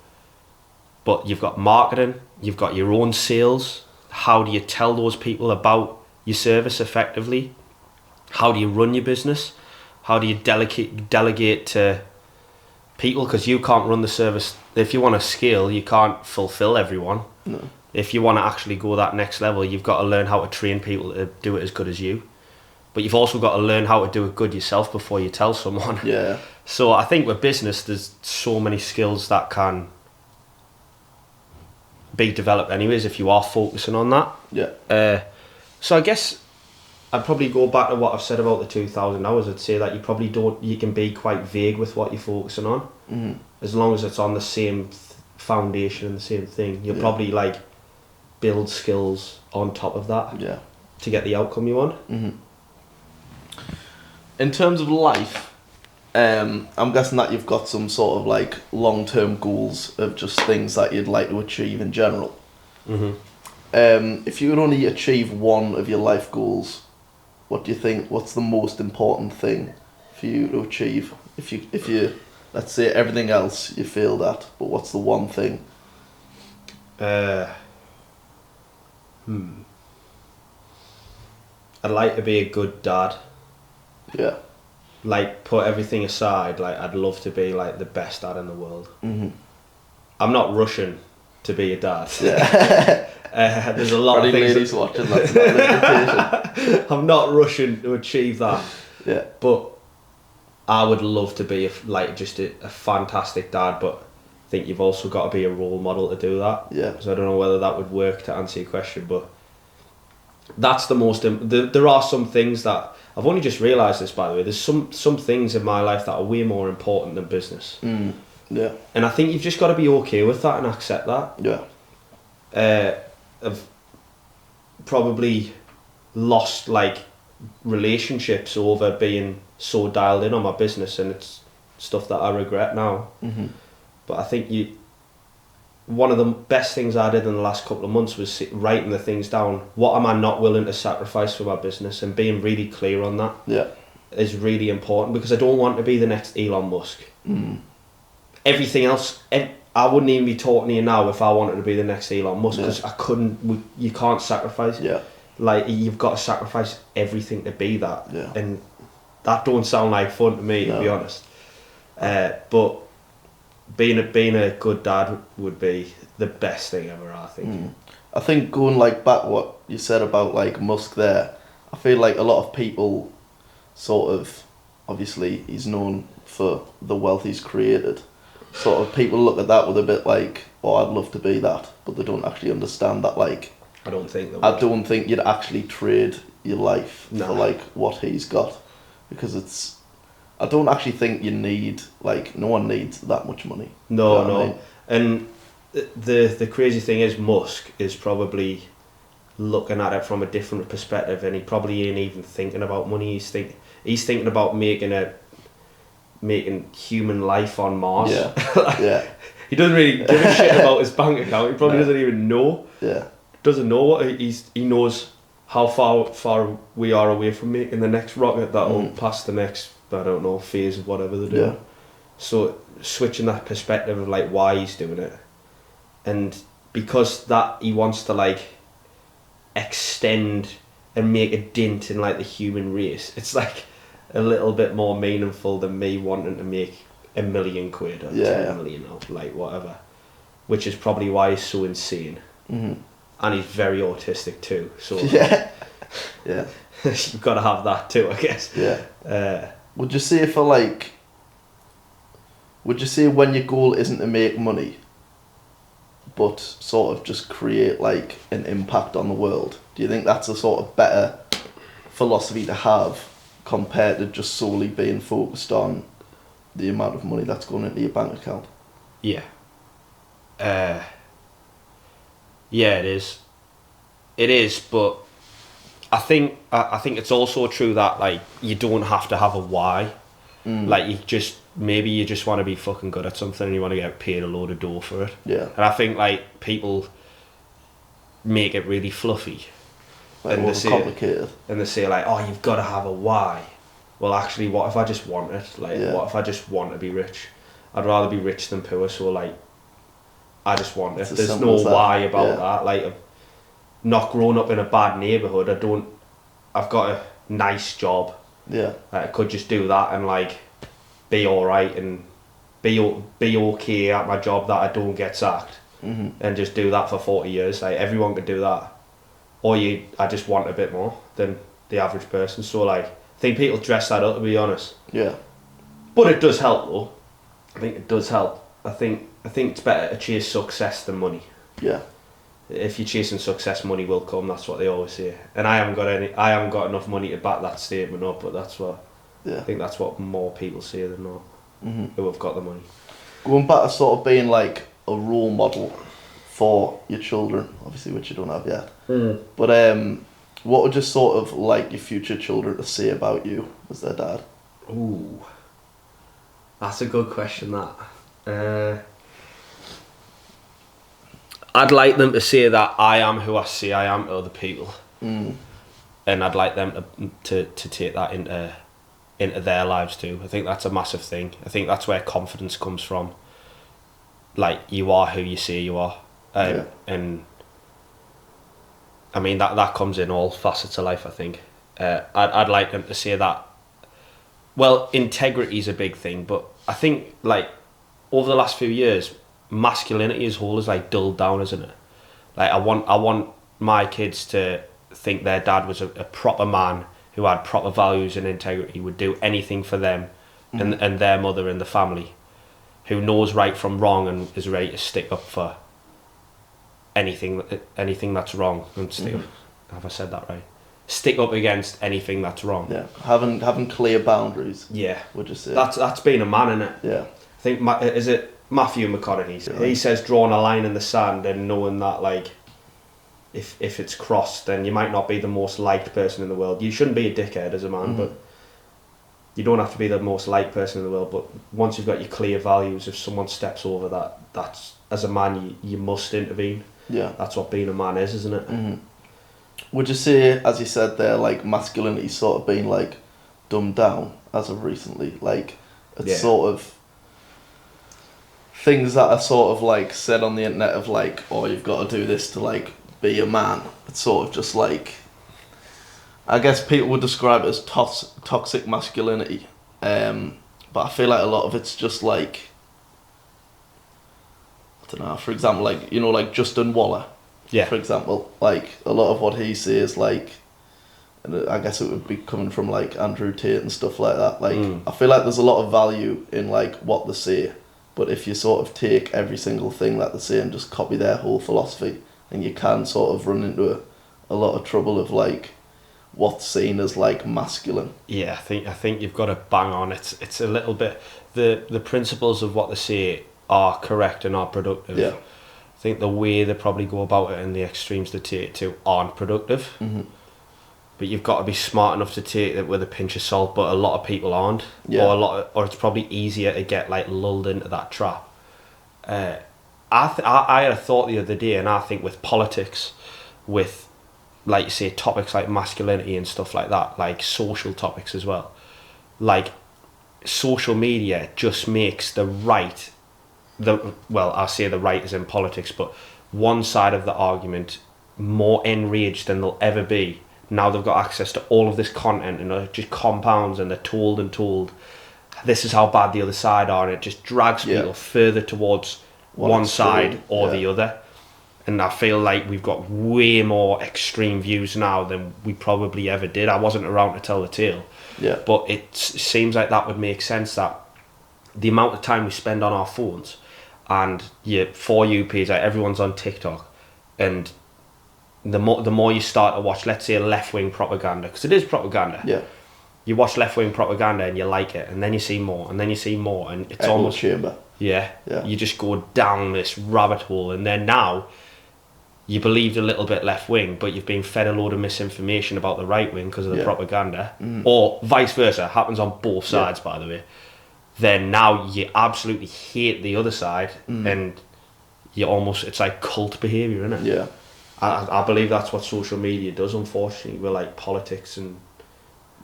but you've got marketing, you've got your own sales. How do you tell those people about your service effectively? How do you run your business? How do you delegate to people? Because you can't run the service. If you want to scale, you can't fulfill everyone. No. If you want to actually go that next level, you've got to learn how to train people to do it as good as you. But you've also got to learn how to do it good yourself before you tell someone. Yeah. So I think with business, there's so many skills that can be developed anyways if you are focusing on that. Yeah. So I guess I'd probably go back to what I've said about the 2,000 hours. I'd say that you can be quite vague with what you're focusing on. Mm-hmm. As long as it's on the same foundation and the same thing, you'll probably like build skills on top of that to get the outcome you want. Mm-hmm. In terms of life, I'm guessing that you've got some sort of like long-term goals of just things that you'd like to achieve in general. If you could only achieve one of your life goals, what do you think? What's the most important thing for you to achieve? If you let's say everything else you failed at, but what's the one thing? I'd like to be a good dad. Yeah. Like, put everything aside, like, I'd love to be, like, the best dad in the world. Mm-hmm. I'm not rushing to be a dad. Yeah. There's a lot of things... ladies watching, that's not an invitation. I'm not rushing to achieve that. Yeah. But I would love to be, just a fantastic dad, but I think you've also got to be a role model to do that. Yeah. So I don't know whether that would work to answer your question, but that's the most... There are some things that... I've only just realised this, by the way. There's some things in my life that are way more important than business. Yeah. And I think you've just got to be okay with that and accept that. Yeah. I've probably lost, like, relationships over being so dialed in on my business, and it's stuff that I regret now. Mm-hmm. But I think one of the best things I did in the last couple of months was writing the things down. What am I not willing to sacrifice for my business, and being really clear on that. Yeah. Is really important, because I don't want to be the next Elon Musk. Everything else, I wouldn't even be talking to you now if I wanted to be the next Elon Musk, because I couldn't. You can't sacrifice. Yeah. Like, you've got to sacrifice everything to be that. Yeah. And that don't sound like fun to me, to be honest. But being a good dad would be the best thing ever, I think. I think going like back what you said about like Musk there, I feel like a lot of people sort of, obviously he's known for the wealth he's created, sort of people look at that with a bit like, oh, I'd love to be that, but they don't actually understand that, like, I don't think you'd actually trade your life No. for like what he's got, because I don't actually think you need, like, no one needs that much money. No, You know what I mean? And the crazy thing is, Musk is probably looking at it from a different perspective, and he probably ain't even thinking about money. He's thinking about making human life on Mars. Yeah. Yeah. He doesn't really give a shit about his bank account. He probably doesn't even know. Yeah. Doesn't know what he knows how far we are away from making the next rocket that'll pass the next, I don't know, phase of whatever they're doing. Yeah. So switching that perspective of like why he's doing it, and because that he wants to like extend and make a dent in like the human race, it's like a little bit more meaningful than me wanting to make £1 million or 10 million or like whatever, which is probably why he's so insane. And he's very autistic too, so Yeah. you've got to have that too, I guess. Yeah. Would you say when your goal isn't to make money, but sort of just create like an impact on the world, do you think that's a sort of better philosophy to have compared to just solely being focused on the amount of money that's going into your bank account? Yeah. Yeah, it is. It is, but I think it's also true that like you don't have to have a why. Like you just want to be fucking good at something and you want to get paid a load of dough for it. Yeah. And I think like people make it really fluffy. Like complicated. And they say like, oh, you've got to have a why. Well, actually, what if I just want it? Like, what if I just want to be rich? I'd rather be rich than poor. So like, I just want it. There's no why about that. Like, I've not grown up in a bad neighbourhood. I've got a nice job. Yeah. I could just do that and like be alright and be okay at my job that I don't get sacked, and just do that for 40 years. Like everyone could do that, or I just want a bit more than the average person. So like, I think people dress that up, to be honest. Yeah. But it does help though. I think it does help. I think it's better to chase success than money. Yeah. If you're chasing success, money will come. That's what they always say. And I haven't got enough money to back that statement up. But that's what I think. That's what more people say than not. Who have got the money. Going back to sort of being like a role model for your children, obviously, which you don't have yet. But what would you sort of like your future children to say about you as their dad? Ooh. That's a good question, that. I'd like them to say that I am who I say I am to other people. Mm. And I'd like them to take that into their lives too. I think that's a massive thing. I think that's where confidence comes from. Like, you are who you say you are. And I mean, that comes in all facets of life, I think. I'd like them to say that. Well, integrity is a big thing, but I think, like, over the last few years, masculinity as a whole is like dulled down, isn't it? Like, I want my kids to think their dad was a proper man who had proper values and integrity, would do anything for them and their mother and the family, who knows right from wrong and is ready to stick up for anything that's wrong and stick up. Have I said that right? Stick up against anything that's wrong. Yeah, having clear boundaries. Yeah, would you say? That's being a man, innit? Yeah. I think is it Matthew McConaughey? Yeah. He says drawing a line in the sand and knowing that, like, if it's crossed, then you might not be the most liked person in the world. You shouldn't be a dickhead as a man, but you don't have to be the most liked person in the world. But once you've got your clear values, if someone steps over that, that's, as a man, you must intervene. Yeah. That's what being a man is, isn't it? Mm-hmm. Would you say, as you said there, like, masculinity sort of been, like, dumbed down as of recently? Like, it's sort of things that are sort of, like, said on the internet of, like, oh, you've got to do this to, like, be a man. It's sort of just like, I guess people would describe it as toxic masculinity, but I feel like a lot of it's just like, I don't know, for example, like, you know, like Justin Waller, for example, like, a lot of what he says, like, and I guess it would be coming from, like, Andrew Tate and stuff like that, like, I feel like there's a lot of value in, like, what they say, but if you sort of take every single thing that they say and just copy their whole philosophy, and you can sort of run into a lot of trouble of, like, what's seen as, like, masculine. Yeah, I think you've got to bang on. It's a little bit, the principles of what they say are correct and are productive. Yeah. I think the way they probably go about it and the extremes they take it to aren't productive. Mm-hmm. But you've got to be smart enough to take it with a pinch of salt. But a lot of people aren't. Yeah. Or it's probably easier to get, like, lulled into that trap. I had a thought the other day, and I think with politics, with, like you say, topics like masculinity and stuff like that, like social topics as well, like, social media just makes the right, I say the right is in politics, but one side of the argument more enraged than they'll ever be. Now they've got access to all of this content, and it just compounds, and they're told this is how bad the other side are, and it just drags people further towards one side or the other. And I feel like we've got way more extreme views now than we probably ever did. I wasn't around to tell the tale. Yeah. But it seems like that would make sense, that the amount of time we spend on our phones, and your For You page, like, everyone's on TikTok, and the more you start to watch, let's say, left-wing propaganda, because it is propaganda. Yeah. You watch left-wing propaganda and you like it, and then you see more, and then you see more, and it's Echo almost... chamber. Yeah. You just go down this rabbit hole, and then now you believed a little bit left-wing, but you've been fed a load of misinformation about the right-wing because of the propaganda, or vice versa, happens on both sides, by the way. Then now you absolutely hate the other side, and you almost, it's like cult behaviour, isn't it? Yeah. I believe that's what social media does, unfortunately, with, like, politics and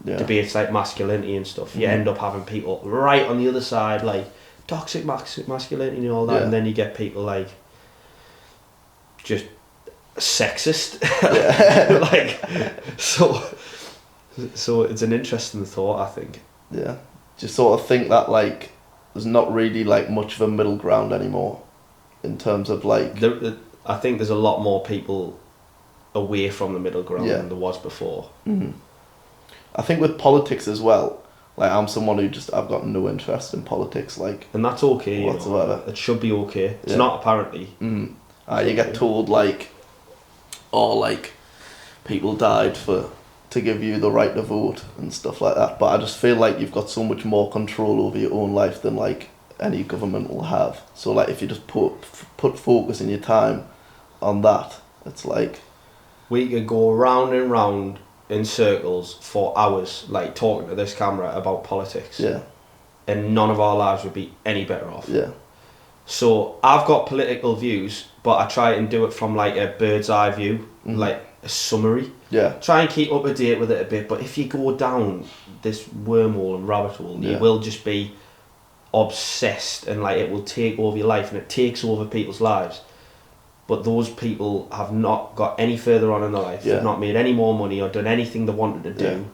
debates like masculinity and stuff. You end up having people right on the other side, like toxic masculinity and all that, and then you get people like just sexist. Like, so it's an interesting thought, I think. Yeah. Just sort of think that, like, there's not really, like, much of a middle ground anymore in terms of, like... I think there's a lot more people away from the middle ground than there was before. Mm-hmm. I think with politics as well, like, I'm someone who I've got no interest in politics, like... And that's okay, whatsoever. You know? It should be okay. It's not, apparently. You get told, like, like, people died to give you the right to vote and stuff like that, but I just feel like you've got so much more control over your own life than, like, any government will have. So, like, if you just put focus in your time on that, it's like... We could go round and round in circles for hours, like, talking to this camera about politics. Yeah. and none of our lives would be any better off. Yeah. So I've got political views, but I try and do it from like a bird's eye view, like a summary. Yeah. Try and keep up to date with it a bit, but if you go down this wormhole and rabbit hole, you will just be obsessed, and like it will take over your life, and it takes over people's lives. But those people have not got any further on in their life. They've not made any more money or done anything they wanted to do.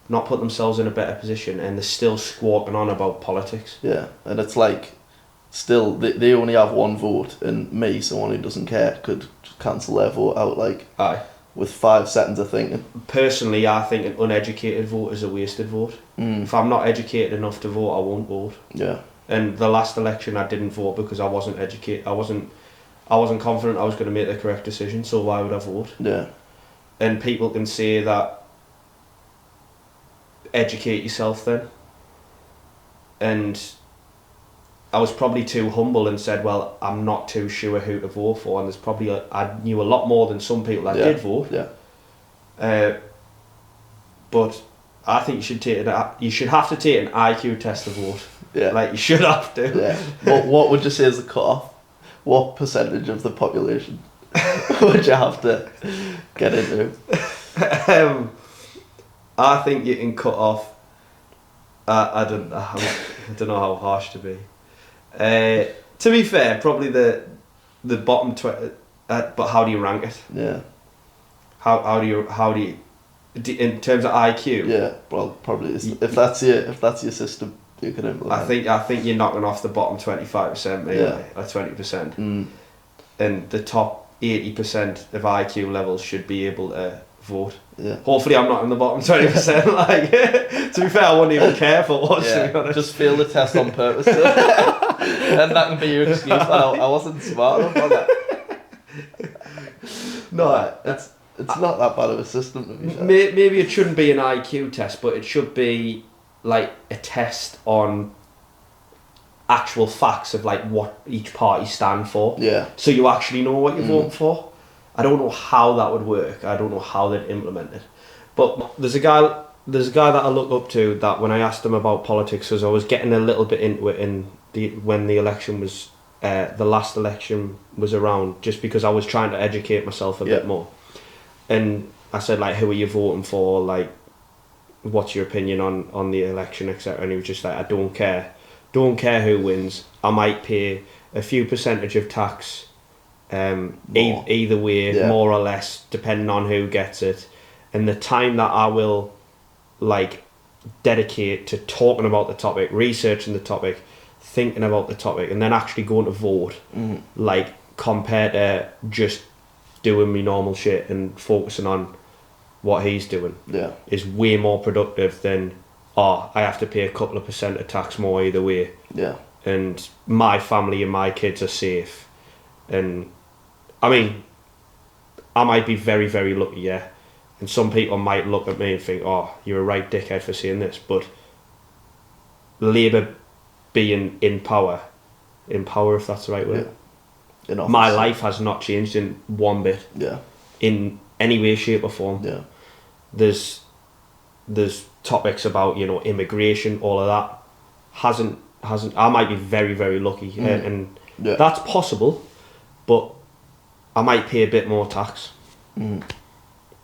Not put themselves in a better position, and they're still squawking on about politics. Yeah, and it's like, still, they only have one vote, and me, someone who doesn't care, could just cancel their vote out, like, with 5 seconds of thinking. Personally, I think an uneducated vote is a wasted vote. If I'm not educated enough to vote, I won't vote. Yeah. And the last election, I didn't vote because I wasn't educated. I wasn't confident I was going to make the correct decision, so why would I vote? Yeah. And people can say that, educate yourself then. And I was probably too humble and said, well, I'm not too sure who to vote for, and there's probably I knew a lot more than some people that did vote. Yeah. But I think you should have to take an IQ test to vote. Yeah. Like, you should have to. Yeah. What would you say is the cut-off? What percentage of the population would you have to get into? I think you can cut off. I don't know how harsh to be. To be fair, probably the bottom 20. But how do you rank it? Yeah. How do you in terms of IQ? Yeah. Well, probably if that's your system, you can implement. I think you're knocking off the bottom 25%, maybe, or 20%, and the top 80% of IQ levels should be able to vote. Yeah. Hopefully, I'm not in the bottom 20%. Like, to be fair, I wouldn't even care for what. To be honest, just fail the test on purpose, and that can be your excuse. I wasn't smart enough on that. No, it's not that bad of a system to be fair. Maybe it shouldn't be an IQ test, but it should be like a test on actual facts of like what each party stand for. Yeah. So you actually know what you're voting for. I don't know how that would work. I don't know how they'd implement it. But there's a guy that I look up to, that when I asked him about politics, because I was getting a little bit into it when the election was the last election was around, just because I was trying to educate myself a bit more. And I said, like, who are you voting for? Like, what's your opinion on the election, etc. And he was just like, I don't care who wins. I might pay a few percentage of tax, either way, more or less, depending on who gets it. And the time that I will like dedicate to talking about the topic, researching the topic, thinking about the topic, and then actually going to vote, like, compared to just doing me normal shit and focusing on what he's doing, is way more productive than, I have to pay a couple of % of tax more either way. Yeah. And my family and my kids are safe. And I mean, I might be very, very lucky, and some people might look at me and think, you're a right dickhead for saying this, but Labour being in power if that's the right word, my life has not changed in one bit, in any way, shape or form. There's topics about, immigration, all of that hasn't I might be very, very lucky, and that's possible, but I might pay a bit more tax.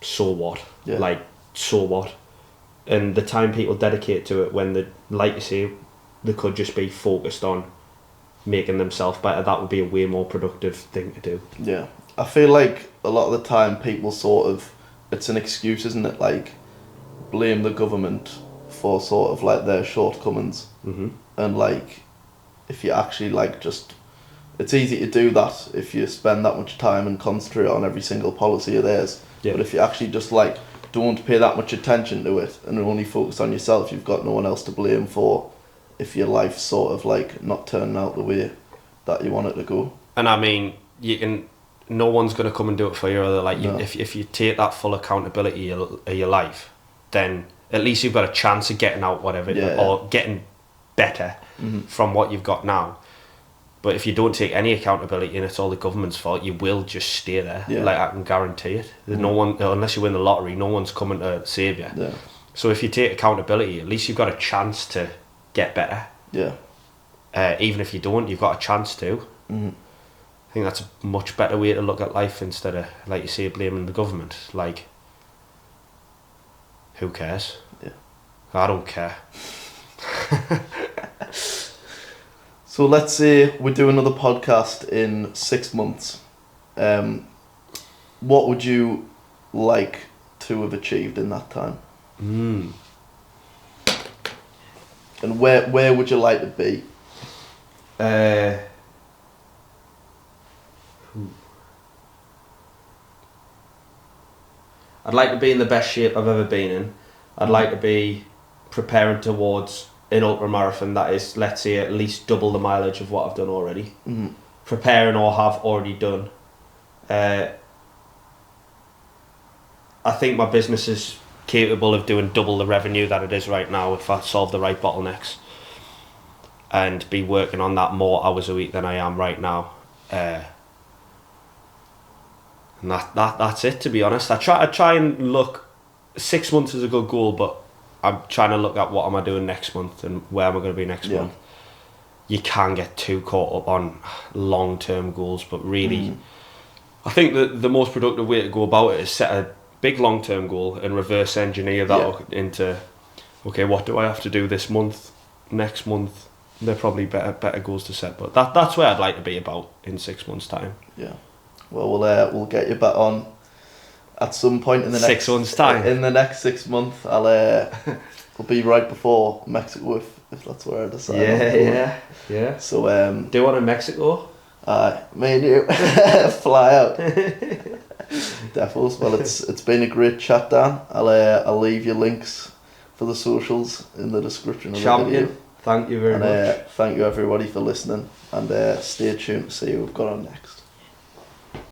So what? Like, so what? And the time people dedicate to it, when they, like you say, they could just be focused on making themselves better, that would be a way more productive thing to do. Yeah. I feel like a lot of the time people sort of, it's an excuse, isn't it? Like, blame the government for sort of like their shortcomings. And like, if you actually like just, it's easy to do that if you spend that much time and concentrate on every single policy of theirs. But if you actually just like don't pay that much attention to it and only focus on yourself, you've got no one else to blame for if your life's sort of like not turning out the way that you want it to go. And I mean, no one's going to come and do it for you. Or like, if you take that full accountability of your life, then at least you've got a chance of getting out whatever, or getting better from what you've got now. But if you don't take any accountability and it's all the government's fault, you will just stay there. Like, I can guarantee it. There's no one, unless you win the lottery, no one's coming to save you. So if you take accountability, at least you've got a chance to get better. Yeah. Even if you don't, you've got a chance to. Mm-hmm. I think that's a much better way to look at life instead of, like you say, blaming the government. Like, who cares? Yeah. I don't care. So let's say we do another podcast in 6 months. What would you like to have achieved in that time? And where would you like to be? I'd like to be in the best shape I've ever been in. I'd like to be preparing towards an ultramarathon that is, let's say, at least double the mileage of what I've done already. Mm-hmm. Preparing or have already done. I think my business is capable of doing double the revenue that it is right now if I solve the right bottlenecks, and be working on that more hours a week than I am right now. And that's it, to be honest. I try and look. 6 months is a good goal, but I'm trying to look at what am I doing next month and where am I going to be next month. You can get too caught up on long-term goals, but really, I think that the most productive way to go about it is set a big long-term goal and reverse engineer that into, okay, what do I have to do this month, next month? They're probably better goals to set, but that's where I'd like to be about in 6 months' time. Yeah. Well, we'll get you back on at some point in the 6 months' time. In the next 6 months, we'll be right before Mexico if that's where I decide. Yeah. So do you want in Mexico? Me and you fly out. Defos. Well, it's been a great chat, Dan. I'll leave your links for the socials in the description of the video. Thank you very much. Thank you everybody for listening, and stay tuned to see who we've got on next.